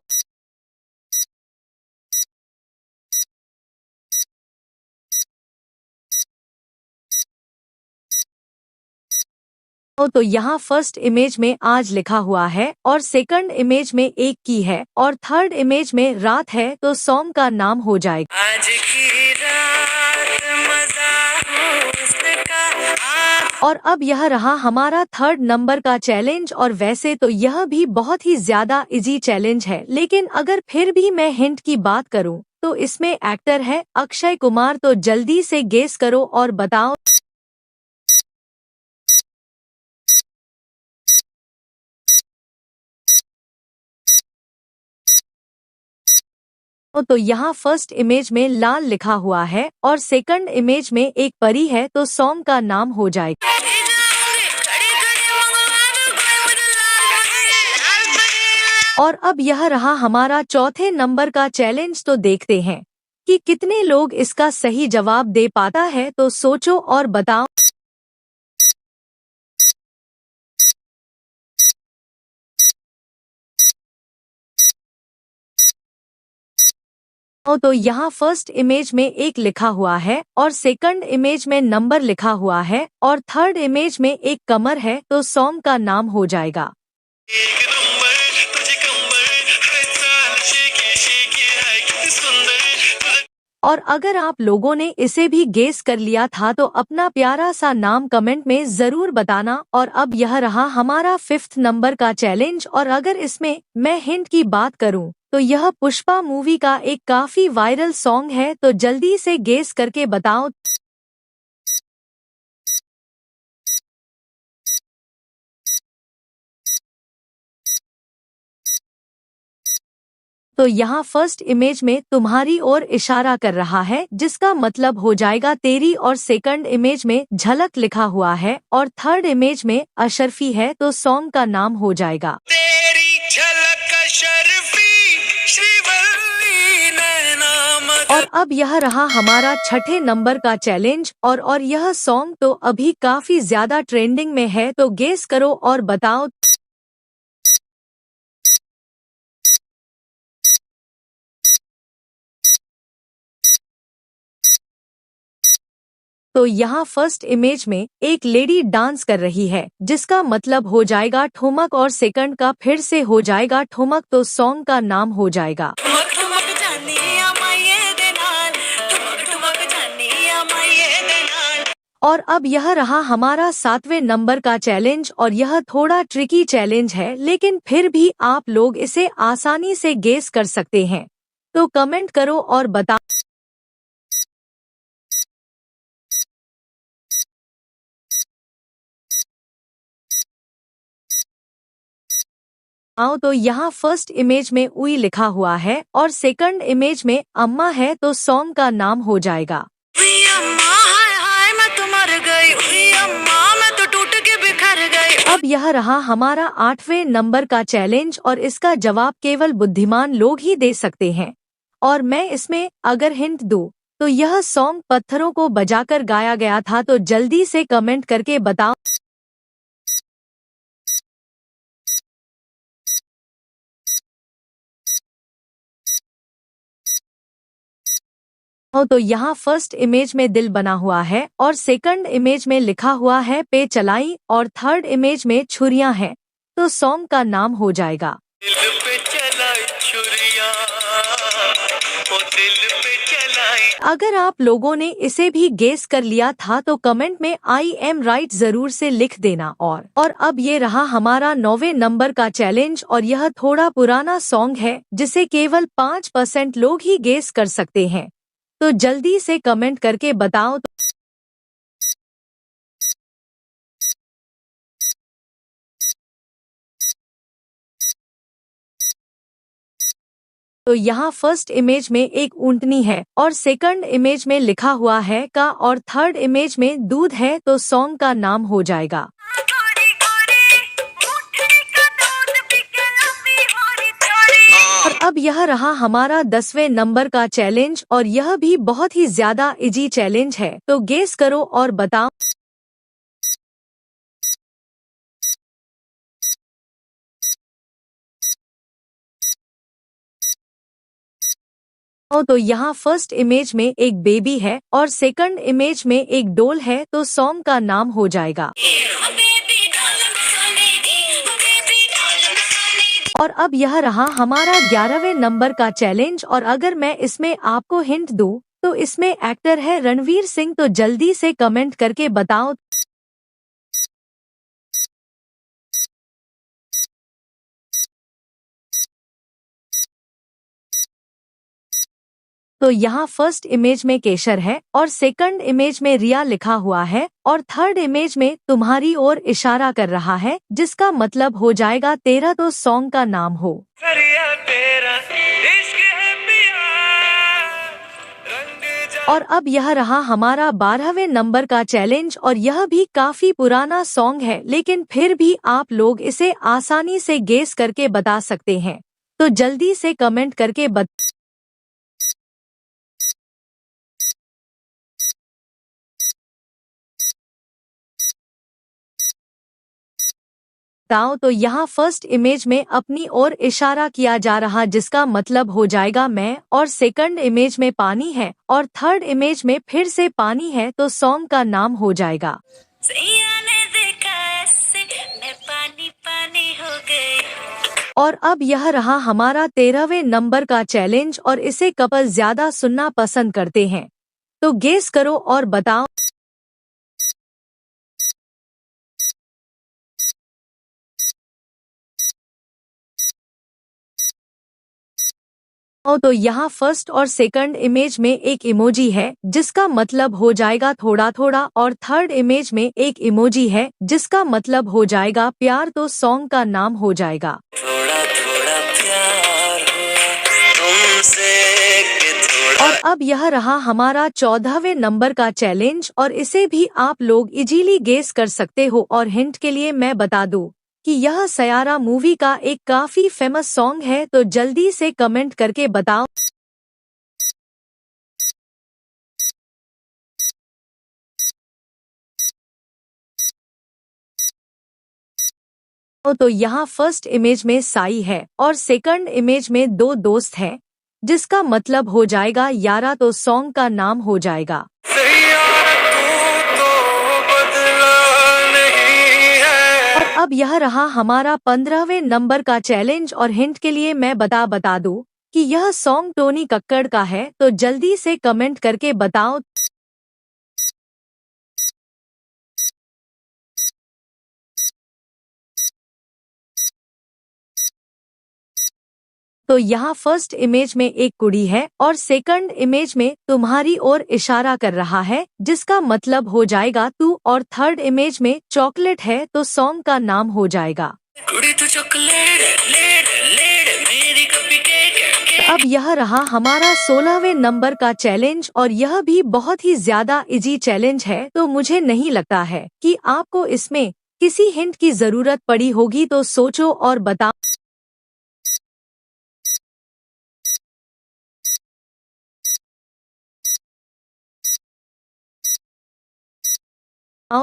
तो यहाँ फर्स्ट इमेज में आज लिखा हुआ है और सेकंड इमेज में एक की है और थर्ड इमेज में रात है, तो सॉन्ग का नाम हो जाएगा। आज की रात मजा उसका और अब यह रहा हमारा थर्ड नंबर का चैलेंज, और वैसे तो यह भी बहुत ही ज्यादा इजी चैलेंज है, लेकिन अगर फिर भी मैं हिंट की बात करूं तो इसमें एक्टर है अक्षय कुमार। तो जल्दी से गेस करो और बताओ। तो यहाँ फर्स्ट इमेज में लाल लिखा हुआ है और सेकंड इमेज में एक परी है, तो सॉन्ग का नाम हो जाएगा। और अब यह रहा हमारा चौथे नंबर का चैलेंज। तो देखते हैं कि कितने लोग इसका सही जवाब दे पाता है। तो सोचो और बताओ। तो यहाँ फर्स्ट इमेज में एक लिखा हुआ है और सेकंड इमेज में नंबर लिखा हुआ है और थर्ड इमेज में एक कमर है, तो सॉन्ग का नाम हो जाएगा। एक नंबर तुझे कंबर है चाल शेकी शेकी है कितनी सुंदर तुझे और अगर आप लोगों ने इसे भी गेस कर लिया था तो अपना प्यारा सा नाम कमेंट में जरूर बताना। और अब यह रहा हमारा फिफ्थ नंबर का चैलेंज, और अगर इसमें मैं हिंट की बात करूं तो यह पुष्पा मूवी का एक काफी वायरल सॉन्ग है। तो जल्दी से गेस करके बताओ। तो यहाँ फर्स्ट इमेज में तुम्हारी ओर इशारा कर रहा है, जिसका मतलब हो जाएगा तेरी, और सेकंड इमेज में झलक लिखा हुआ है और थर्ड इमेज में अशरफी है, तो सॉन्ग का नाम हो जाएगा। तेरी झलक शर्फी श्रीवल्ली नैना मत और अब यह रहा हमारा छठे नंबर का चैलेंज, और यह सॉन्ग तो अभी काफी ज्यादा ट्रेंडिंग में है। तो गेस करो और बताओ। तो यहाँ फर्स्ट इमेज में एक लेडी डांस कर रही है, जिसका मतलब हो जाएगा ठुमक, और सेकंड का फिर से हो जाएगा ठुमक, तो सॉन्ग का नाम हो जाएगा। ठुमक ठुमक जानी आ माये दे नाल ठुमक ठुमक जानी आ माये दे नाल और अब यह रहा हमारा सातवें नंबर का चैलेंज, और यह थोड़ा ट्रिकी चैलेंज है, लेकिन फिर भी आप लोग इसे आसानी से गेस कर सकते हैं। तो कमेंट करो और बताओ। तो यहाँ फर्स्ट इमेज में उई लिखा हुआ है और सेकंड इमेज में अम्मा है, तो सॉन्ग का नाम हो जाएगा। हुई अम्मा हाय हाय मैं तो मर गई हुई अम्मा मैं तो टूट के बिखर गई अब यह रहा हमारा आठवें नंबर का चैलेंज, और इसका जवाब केवल बुद्धिमान लोग ही दे सकते हैं। और मैं इसमें अगर हिंट दूं तो यह सॉन्ग पत्थरों को बजाकर गाया गया था। तो जल्दी से कमेंट करके बताओ। तो यहाँ फर्स्ट इमेज में दिल बना हुआ है और सेकंड इमेज में लिखा हुआ है पे चलाई और थर्ड इमेज में छुरियां हैं, तो सॉन्ग का नाम हो जाएगा दिल पे चलाई छुरियां, ओ दिल पे चलाई। अगर आप लोगों ने इसे भी गेस कर लिया था तो कमेंट में आई एम राइट जरूर से लिख देना। और अब ये रहा हमारा 9वें नंबर का चैलेंज और यह थोड़ा पुराना सॉन्ग है जिसे केवल 5% लोग ही गेस कर सकते हैं, तो जल्दी से कमेंट करके बताओ। तो यहाँ फर्स्ट इमेज में एक ऊँटनी है और सेकंड इमेज में लिखा हुआ है का और थर्ड इमेज में दूध है, तो सॉन्ग का नाम हो जाएगा गोरी गोरी ऊँटनी का दूध पी के लंबी होरी चौड़ी। और अब यह रहा हमारा 10वें नंबर का चैलेंज और यह भी बहुत ही ज्यादा इजी चैलेंज है, तो गेस करो और बताओ। तो यहाँ फर्स्ट इमेज में एक बेबी है और सेकंड इमेज में एक डोल है, तो सॉन्ग का नाम हो जाएगा। बेबी डालम सोने दी, बेबी डालम सोने दी। और अब यह रहा हमारा 11वें नंबर का चैलेंज और अगर मैं इसमें आपको हिंट दूं तो इसमें एक्टर है रणवीर सिंह, तो जल्दी से कमेंट करके बताओ। तो यहाँ फर्स्ट इमेज में केशर है और सेकंड इमेज में रिया लिखा हुआ है और थर्ड इमेज में तुम्हारी ओर इशारा कर रहा है, जिसका मतलब हो जाएगा तेरा, तो सॉन्ग का नाम हो। सरिया तेरा इश्क है पिया, रंग जा। और अब यह रहा हमारा 12वें नंबर का चैलेंज और यह भी काफी पुराना सॉन्ग है, लेकिन फिर भी आप लोग इसे आसानी से गेस करके बता सकते हैं, तो जल्दी से कमेंट करके बताओ। तो यहाँ फर्स्ट इमेज में अपनी ओर इशारा किया जा रहा, जिसका मतलब हो जाएगा मैं, और सेकंड इमेज में पानी है और थर्ड इमेज में फिर से पानी है, तो सॉन्ग का नाम हो जाएगा। सैया ने देखा ऐसे मैं पानी पानी हो गई। और अब यह रहा हमारा 13वें नंबर का चैलेंज और इसे कपल ज्यादा सुनना पसंद करते हैं, तो गेस करो और बताओ। तो यहाँ फर्स्ट और सेकंड इमेज में एक इमोजी है, जिसका मतलब हो जाएगा थोड़ा थोड़ा, और थर्ड इमेज में एक इमोजी है जिसका मतलब हो जाएगा प्यार, तो सॉन्ग का नाम हो जाएगा। थोड़ा थोड़ा प्यार हुआ तुमसे कि थोड़ा। और अब यह रहा हमारा 14वें नंबर का चैलेंज और इसे भी आप लोग इजीली गेस कर सकते हो, और हिंट के लिए मैं बता दूं कि यह सयारा मूवी का एक काफी फेमस सॉन्ग है, तो जल्दी से कमेंट करके बताओ। तो यहाँ फर्स्ट इमेज में साई है और सेकंड इमेज में दो दोस्त हैं, जिसका मतलब हो जाएगा यारा, तो सॉन्ग का नाम हो जाएगा। सैया तू तो बदला नहीं है। और अब यह रहा हमारा 15वें नंबर का चैलेंज और हिंट के लिए मैं बता दूं कि यह सॉन्ग टोनी कक्कड़ का है, तो जल्दी से कमेंट करके बताओ। तो यहाँ फर्स्ट इमेज में एक कुड़ी है और सेकंड इमेज में तुम्हारी ओर इशारा कर रहा है, जिसका मतलब हो जाएगा तू, और थर्ड इमेज में चॉकलेट है, तो सॉन्ग का नाम हो जाएगा। कुड़ी तू चॉकलेट लेट लेट मेरी कभी केक। अब यह रहा हमारा 16वें नंबर का चैलेंज और यह भी बहुत ही ज्यादा इजी चैलेंज है, तो मुझे नहीं लगता है कि आपको इसमें किसी हिंट की जरूरत पड़ी होगी, तो सोचो और बताओ।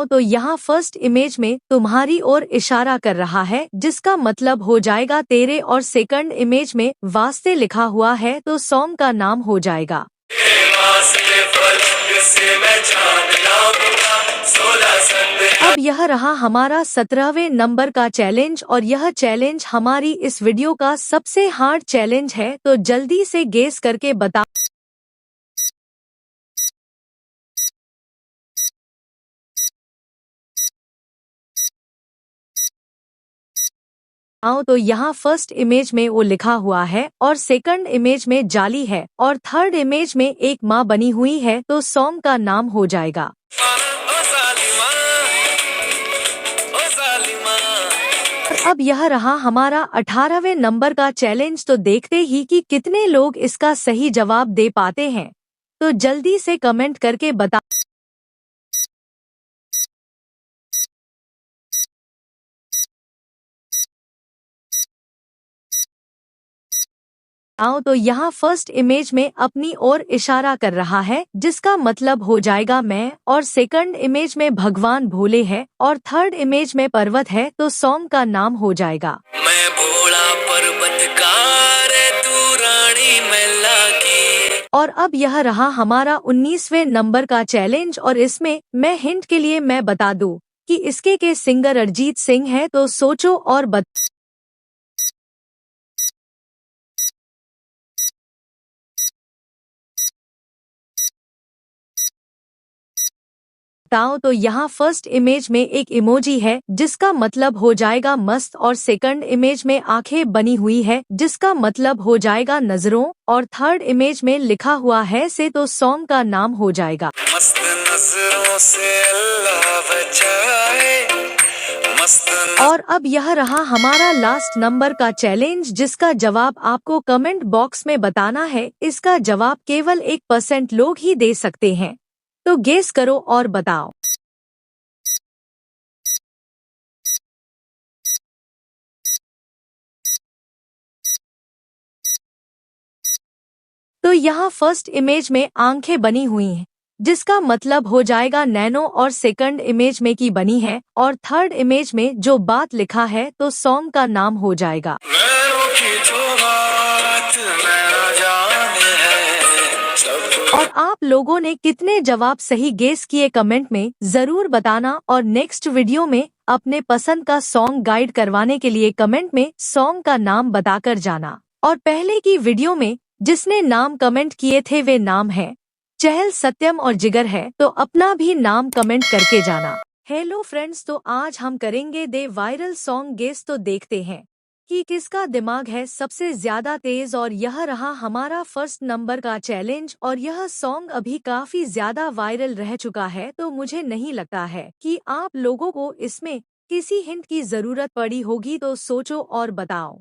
तो यहाँ फर्स्ट इमेज में तुम्हारी ओर इशारा कर रहा है, जिसका मतलब हो जाएगा तेरे, और सेकंड इमेज में वास्ते लिखा हुआ है, तो सॉन्ग का नाम हो जाएगा। फासले पर किससे मैं जान लाऊंगा 16 संदेह अब यह रहा हमारा 17वें नंबर का चैलेंज और यह चैलेंज हमारी इस वीडियो का सबसे हार्ड चैलेंज है, तो जल्दी से गेस करके बताओ तो यहाँ फर्स्ट इमेज में वो लिखा हुआ है और सेकंड इमेज में जाली है और थर्ड इमेज में एक माँ बनी हुई है, तो सॉन्ग का नाम हो जाएगा। ओ जालिमा ओ जालिमा और अब यह रहा हमारा 18वें नंबर का चैलेंज, तो देखते ही कि कितने लोग इसका सही जवाब दे पाते हैं, तो जल्दी से कमेंट करके बता तो यहाँ फर्स्ट इमेज में अपनी ओर इशारा कर रहा है, जिसका मतलब हो जाएगा मैं, और सेकंड इमेज में भगवान भोले है और थर्ड इमेज में पर्वत है, तो सॉन्ग का नाम हो जाएगा। मैं भोला पर्वतकार तू रानी मैला की और अब यह रहा हमारा 19वें नंबर का चैलेंज और इसमें मैं हिंट के लिए मैं बता दूं कि इसके के सिंगर अरिजीत सिंह है, तो सोचो और बताओ। तो यहाँ फर्स्ट इमेज में एक इमोजी है जिसका मतलब हो जाएगा मस्त और सेकंड इमेज में आंखें बनी हुई है जिसका मतलब हो जाएगा नजरों और थर्ड इमेज में लिखा हुआ है से, तो सॉन्ग का नाम हो जाएगा। मस्त नजरों से अल्लाह बचाए मस्त और अब यह रहा हमारा लास्ट नंबर का चैलेंज जिसका जवाब आपको कमेंट बॉक्स में बताना है। इसका जवाब केवल 1% लोग ही दे सकते हैं, तो गेस करो और बताओ। तो यहाँ फर्स्ट इमेज में आंखें बनी हुई हैं जिसका मतलब हो जाएगा नैनो और सेकंड इमेज में की बनी है और थर्ड इमेज में जो बात लिखा है, तो सॉन्ग का नाम हो जाएगा। नैनों की जो बात नैना जाने है सब और आप लोगों ने कितने जवाब सही गेस किए कमेंट में जरूर बताना और नेक्स्ट वीडियो में अपने पसंद का सॉन्ग गाइड करवाने के लिए कमेंट में सॉन्ग का नाम बताकर जाना। और पहले की वीडियो में जिसने नाम कमेंट किए थे वे नाम है चहल, सत्यम और जिगर है, तो अपना भी नाम कमेंट करके जाना। हेलो फ्रेंड्स, तो आज हम करेंगे दे वायरल सॉन्ग गेस, तो देखते हैं कि किसका दिमाग है सबसे ज्यादा तेज। और यह रहा हमारा फर्स्ट नंबर का चैलेंज और यह सॉन्ग अभी काफी ज्यादा वायरल रह चुका है, तो मुझे नहीं लगता है कि आप लोगों को इसमें किसी हिंट की जरूरत पड़ी होगी, तो सोचो और बताओ।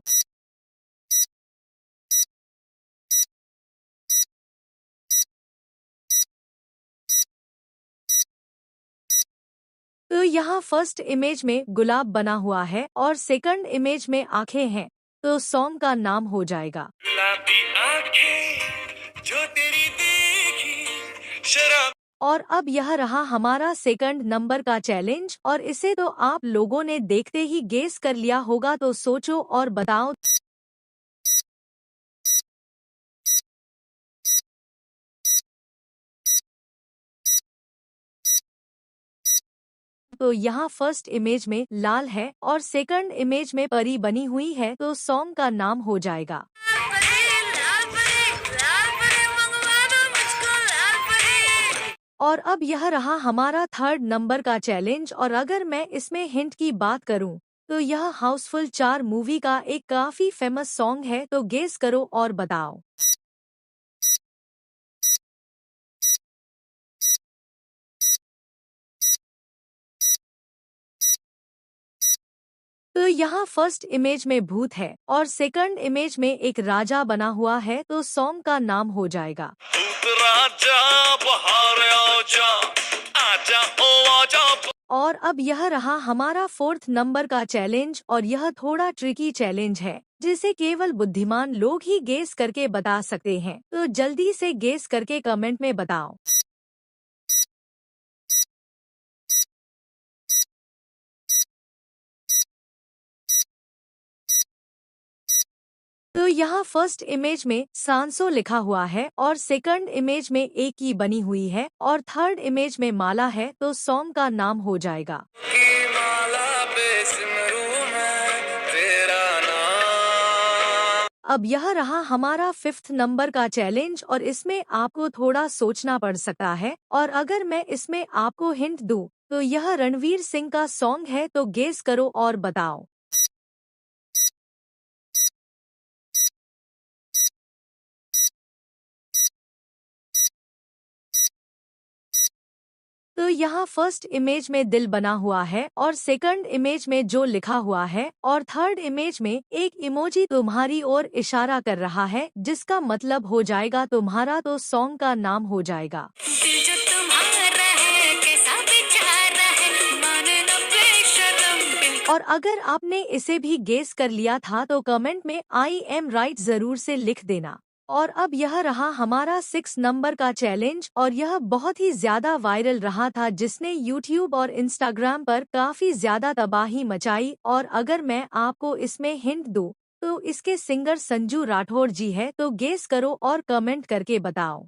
तो यहाँ फर्स्ट इमेज में गुलाब बना हुआ है और सेकंड इमेज में आंखें हैं, तो सॉन्ग का नाम हो जाएगा। गुलाबी आंखें जो तेरी देखी शराब और अब यह रहा हमारा सेकंड नंबर का चैलेंज और इसे तो आप लोगों ने देखते ही गेस कर लिया होगा, तो सोचो और बताओ। तो यहाँ फर्स्ट इमेज में लाल है और सेकंड इमेज में परी बनी हुई है, तो सॉन्ग का नाम हो जाएगा। और अब यह रहा हमारा थर्ड नंबर का चैलेंज और अगर मैं इसमें हिंट की बात करूं तो यह हाउसफुल 4 मूवी का एक काफी फेमस सॉन्ग है, तो गेस करो और बताओ। तो यहाँ फर्स्ट इमेज में भूत है और सेकंड इमेज में एक राजा बना हुआ है, तो सॉन्ग का नाम हो जाएगा। भूत राजा बाहर आजा आजा ओ आजा और अब यह रहा हमारा फोर्थ नंबर का चैलेंज और यह थोड़ा ट्रिकी चैलेंज है जिसे केवल बुद्धिमान लोग ही गेस करके बता सकते हैं, तो जल्दी से गेस करके कमेंट में बताओ। तो यहाँ फर्स्ट इमेज में सांसो लिखा हुआ है और सेकंड इमेज में एक की बनी हुई है और थर्ड इमेज में माला है, तो सॉन्ग का नाम हो जाएगा की माला पे सिमरू मैं तेरा नाम। अब यह रहा हमारा 5th नंबर का चैलेंज और इसमें आपको थोड़ा सोचना पड़ सकता है। और अगर मैं इसमें आपको हिंट दूं तो यह रणवीर सिंह का सॉन्ग है, तो गेस करो और बताओ। तो यहाँ फर्स्ट इमेज में दिल बना हुआ है और सेकंड इमेज में जो लिखा हुआ है और थर्ड इमेज में एक इमोजी तुम्हारी ओर इशारा कर रहा है, जिसका मतलब हो जाएगा तुम्हारा, तो सॉन्ग का नाम हो जाएगा। दिल जो तुम्हारा है कैसा बेचारा है माने न बेशरम बिल्कुल। और अगर आपने इसे भी गेस कर लिया था तो कमेंट में आई एम राइट जरूर से लिख देना। और अब यह रहा हमारा 6 नंबर का चैलेंज और यह बहुत ही ज्यादा वायरल रहा था, जिसने यूट्यूब और इंस्टाग्राम पर काफी ज्यादा तबाही मचाई। और अगर मैं आपको इसमें हिंट दूं तो इसके सिंगर संजू राठौड़ जी है, तो गेस करो और कमेंट करके बताओ।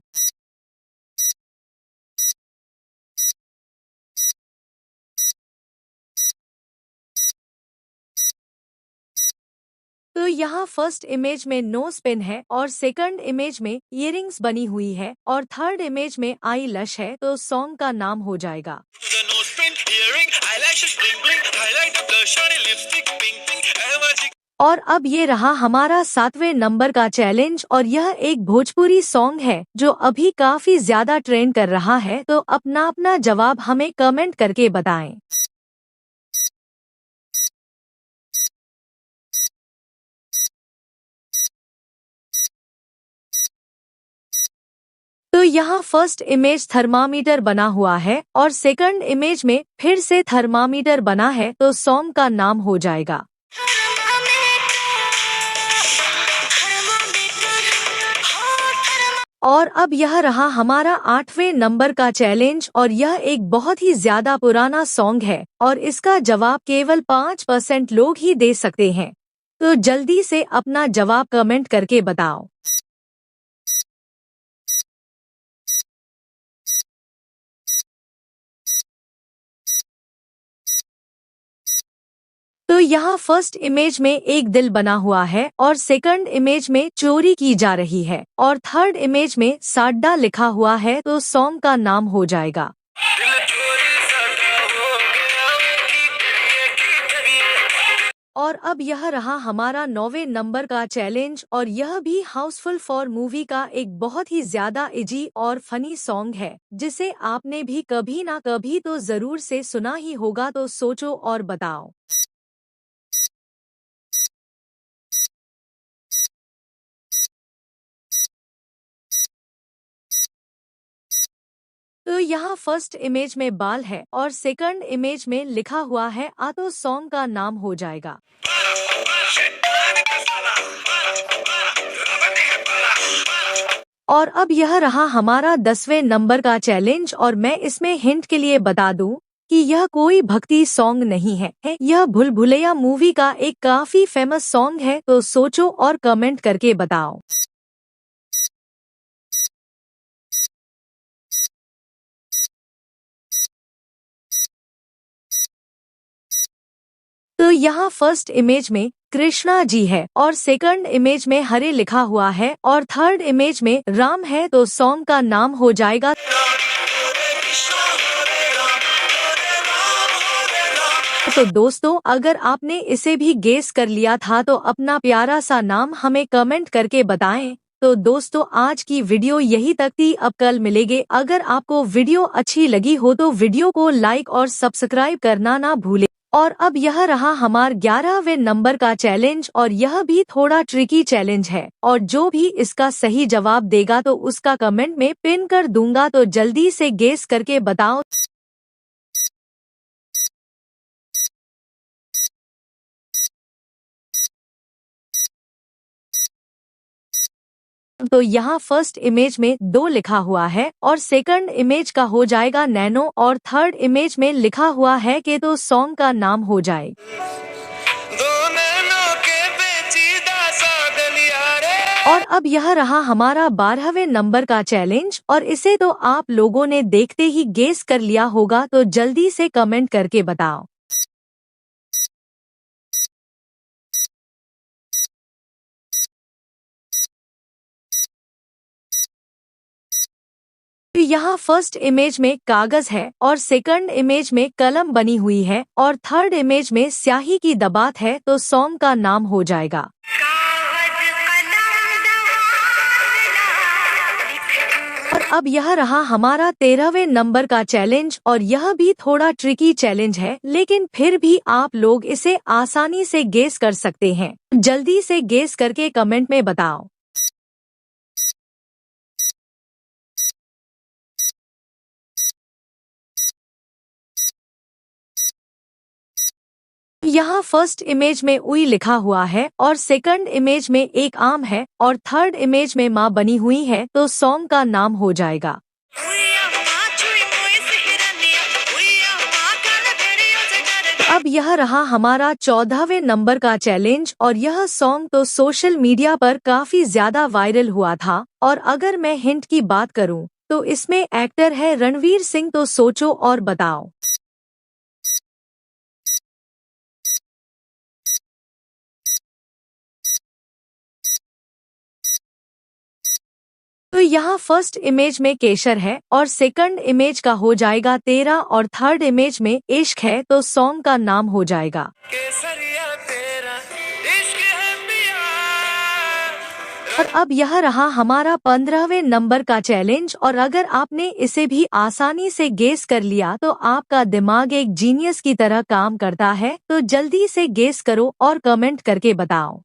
तो यहाँ फर्स्ट इमेज में नोज पिन है और सेकंड इमेज में इयरिंग्स बनी हुई है और थर्ड इमेज में आई लश है, तो सॉन्ग का नाम हो जाएगा। The nose pin, earring, eyelashes, bling bling, highlighter, blush, shiny lipstick, pink pink, magic. और अब ये रहा हमारा 7वें नंबर का चैलेंज और यह एक भोजपुरी सॉन्ग है जो अभी काफी ज्यादा ट्रेंड कर रहा है, तो अपना अपना जवाब हमें कमेंट करके बताएं। तो यहाँ फर्स्ट इमेज थर्मामीटर बना हुआ है और सेकंड इमेज में फिर से थर्मामीटर बना है, तो सॉन्ग का नाम हो जाएगा। और अब यह रहा हमारा 8वें नंबर का चैलेंज और यह एक बहुत ही ज्यादा पुराना सॉन्ग है और इसका जवाब केवल 5% लोग ही दे सकते हैं, तो जल्दी से अपना जवाब कमेंट करके बताओ। तो यहाँ फर्स्ट इमेज में एक दिल बना हुआ है और सेकंड इमेज में चोरी की जा रही है और थर्ड इमेज में साड्डा लिखा हुआ है, तो सॉन्ग का नाम हो जाएगा। दिल चोरी सा क्यों हो गया की करिए। और अब यह रहा हमारा 9वें नंबर का चैलेंज और यह भी हाउसफुल फॉर मूवी का एक बहुत ही ज्यादा इजी और फनी सॉन्ग है, जिसे आपने भी कभी ना कभी तो जरूर से सुना ही होगा, तो सोचो और बताओ। तो यहाँ फर्स्ट इमेज में बाल है और सेकंड इमेज में लिखा हुआ है आ, तो सॉन्ग का नाम हो जाएगा। और अब यह रहा हमारा 10वें नंबर का चैलेंज और मैं इसमें हिंट के लिए बता दूं कि यह कोई भक्ति सॉन्ग नहीं है, यह भूल भुलैया मूवी का एक काफी फेमस सॉन्ग है, तो सोचो और कमेंट करके बताओ। तो यहाँ फर्स्ट इमेज में कृष्णा जी है और सेकंड इमेज में हरे लिखा हुआ है और थर्ड इमेज में राम है, तो सॉन्ग का नाम हो जाएगा। तो दोस्तों, अगर आपने इसे भी गेस कर लिया था तो अपना प्यारा सा नाम हमें कमेंट करके बताएं। तो दोस्तों, आज की वीडियो यही तक थी, अब कल मिलेंगे। अगर आपको वीडियो अच्छी लगी हो तो वीडियो को लाइक और सब्सक्राइब करना ना भूलें। और अब यह रहा हमारा 11वें नंबर का चैलेंज और यह भी थोड़ा ट्रिकी चैलेंज है और जो भी इसका सही जवाब देगा तो उसका कमेंट में पिन कर दूंगा, तो जल्दी से गेस करके बताओ। तो यहाँ फर्स्ट इमेज में 2 लिखा हुआ है और सेकंड इमेज का हो जाएगा नैनो और थर्ड इमेज में लिखा हुआ है कि तो सॉन्ग का नाम हो जाए। दो नैनों के पेचीदा सा गलिया और अब यह रहा हमारा 12वें नंबर का चैलेंज और इसे तो आप लोगों ने देखते ही गेस कर लिया होगा, तो जल्दी से कमेंट करके बताओ। तो यहाँ फर्स्ट इमेज में कागज है और सेकंड इमेज में कलम बनी हुई है और थर्ड इमेज में स्याही की दबात है, तो सॉन्ग का नाम हो जाएगा। कागज कलम दवाना लिख और अब यह रहा हमारा 13वें नंबर का चैलेंज और यह भी थोड़ा ट्रिकी चैलेंज है, लेकिन फिर भी आप लोग इसे आसानी से गेस कर सकते हैं। जल्दी से गेस करके कमेंट में बताओ। यहाँ फर्स्ट इमेज में उई लिखा हुआ है और सेकंड इमेज में एक आम है और थर्ड इमेज में माँ बनी हुई है, तो सॉन्ग का नाम हो जाएगा। उइया माँ चुई मोए सिहरनिया उइया माँ कान भेड़ियों से डर अब यह रहा हमारा 14वें नंबर का चैलेंज और यह सॉन्ग तो सोशल मीडिया पर काफी ज्यादा वायरल हुआ था। और अगर मैं हिंट की बात करूं तो इसमें एक्टर है रणवीर सिंह, तो सोचो और बताओ। तो यहाँ फर्स्ट इमेज में केशर है और सेकंड इमेज का हो जाएगा तेरा और थर्ड इमेज में इश्क है, तो सॉन्ग का नाम हो जाएगा। केसरिया तेरा इश्क है पिया। और अब यह रहा हमारा 15वें नंबर का चैलेंज और अगर आपने इसे भी आसानी से गेस कर लिया तो आपका दिमाग एक जीनियस की तरह काम करता है, तो जल्दी से गेस करो और कमेंट करके बताओ।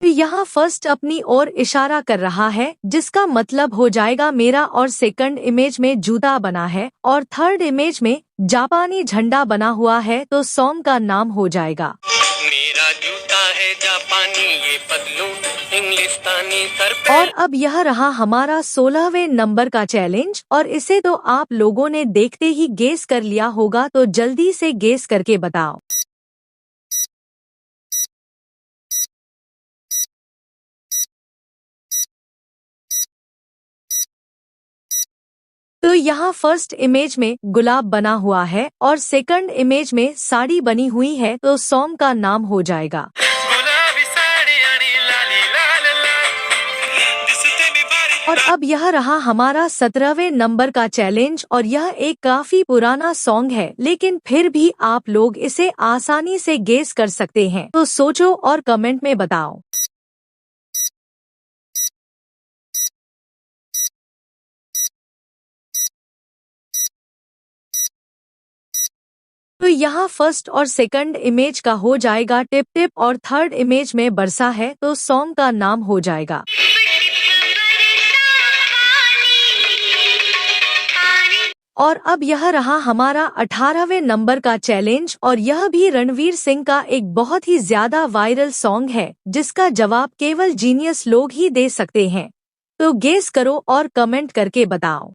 यहाँ फर्स्ट अपनी ओर इशारा कर रहा है, जिसका मतलब हो जाएगा मेरा, और सेकंड इमेज में जूता बना है और थर्ड इमेज में जापानी झंडा बना हुआ है, तो सॉन्ग का नाम हो जाएगा। मेरा जूता है जापानी, ये पतलून इंग्लिस्तानी, सर पे और अब यह रहा हमारा 16वें नंबर का चैलेंज और इसे तो आप लोगों ने देखते ही गेस कर लिया होगा, तो जल्दी से गेस करके बताओ। तो यहाँ फर्स्ट इमेज में गुलाब बना हुआ है और सेकंड इमेज में साड़ी बनी हुई है, तो सॉन्ग का नाम हो जाएगा। गुलाबी साड़ी आणि लाली लाल लाल दिसते मी बारी और अब यह रहा हमारा 17वें नंबर का चैलेंज और यह एक काफी पुराना सॉन्ग है, लेकिन फिर भी आप लोग इसे आसानी से गेस कर सकते हैं, तो सोचो और कमेंट में बताओ। तो यहाँ फर्स्ट और सेकंड इमेज का हो जाएगा टिप टिप और थर्ड इमेज में बरसा है, तो सॉन्ग का नाम हो जाएगा। और अब यह रहा हमारा 18वें नंबर का चैलेंज और यह भी रणवीर सिंह का एक बहुत ही ज्यादा वायरल सॉन्ग है, जिसका जवाब केवल जीनियस लोग ही दे सकते हैं, तो गेस करो और कमेंट करके बताओ।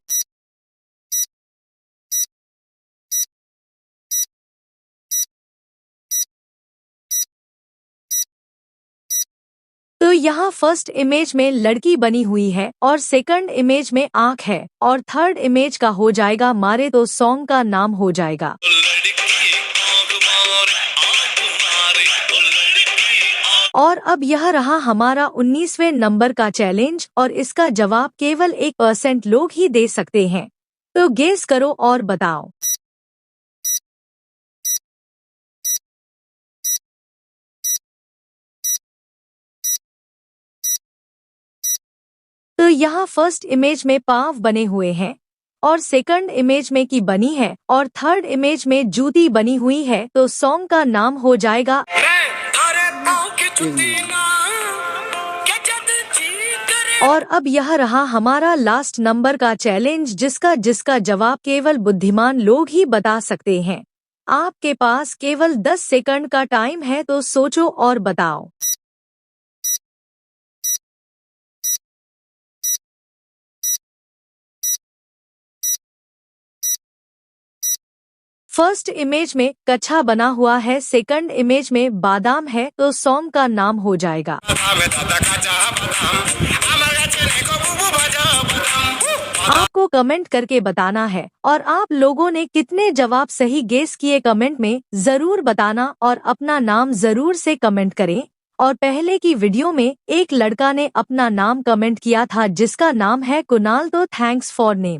तो यहाँ फर्स्ट इमेज में लड़की बनी हुई है और सेकंड इमेज में आँख है और थर्ड इमेज का हो जाएगा मारे, तो सॉन्ग का नाम हो जाएगा। लड़की आँख मारे आँख मारे ओ लड़की आँख। और अब यह रहा हमारा 19वें नंबर का चैलेंज और इसका जवाब केवल 1% लोग ही दे सकते हैं, तो गेस करो और बताओ। तो यहाँ फर्स्ट इमेज में पाँव बने हुए हैं और सेकंड इमेज में की बनी है और थर्ड इमेज में जूती बनी हुई है, तो सॉन्ग का नाम हो जाएगा। थारे पाँव की जुती ना क्या जद जी करे। और अब यह रहा हमारा लास्ट नंबर का चैलेंज, जिसका जवाब केवल बुद्धिमान लोग ही बता सकते हैं। आपके पास केवल 10 सेकंड का टाइम है, तो सोचो और बताओ। फर्स्ट इमेज में कच्छा बना हुआ है, सेकंड इमेज में बादाम है, तो सॉन्ग का नाम हो जाएगा। आपको कमेंट करके बताना है और आप लोगों ने कितने जवाब सही गेस किए कमेंट में जरूर बताना और अपना नाम जरूर से कमेंट करें। और पहले की वीडियो में एक लड़का ने अपना नाम कमेंट किया था जिसका नाम है कुणाल, तो थैंक्स फॉर नेम।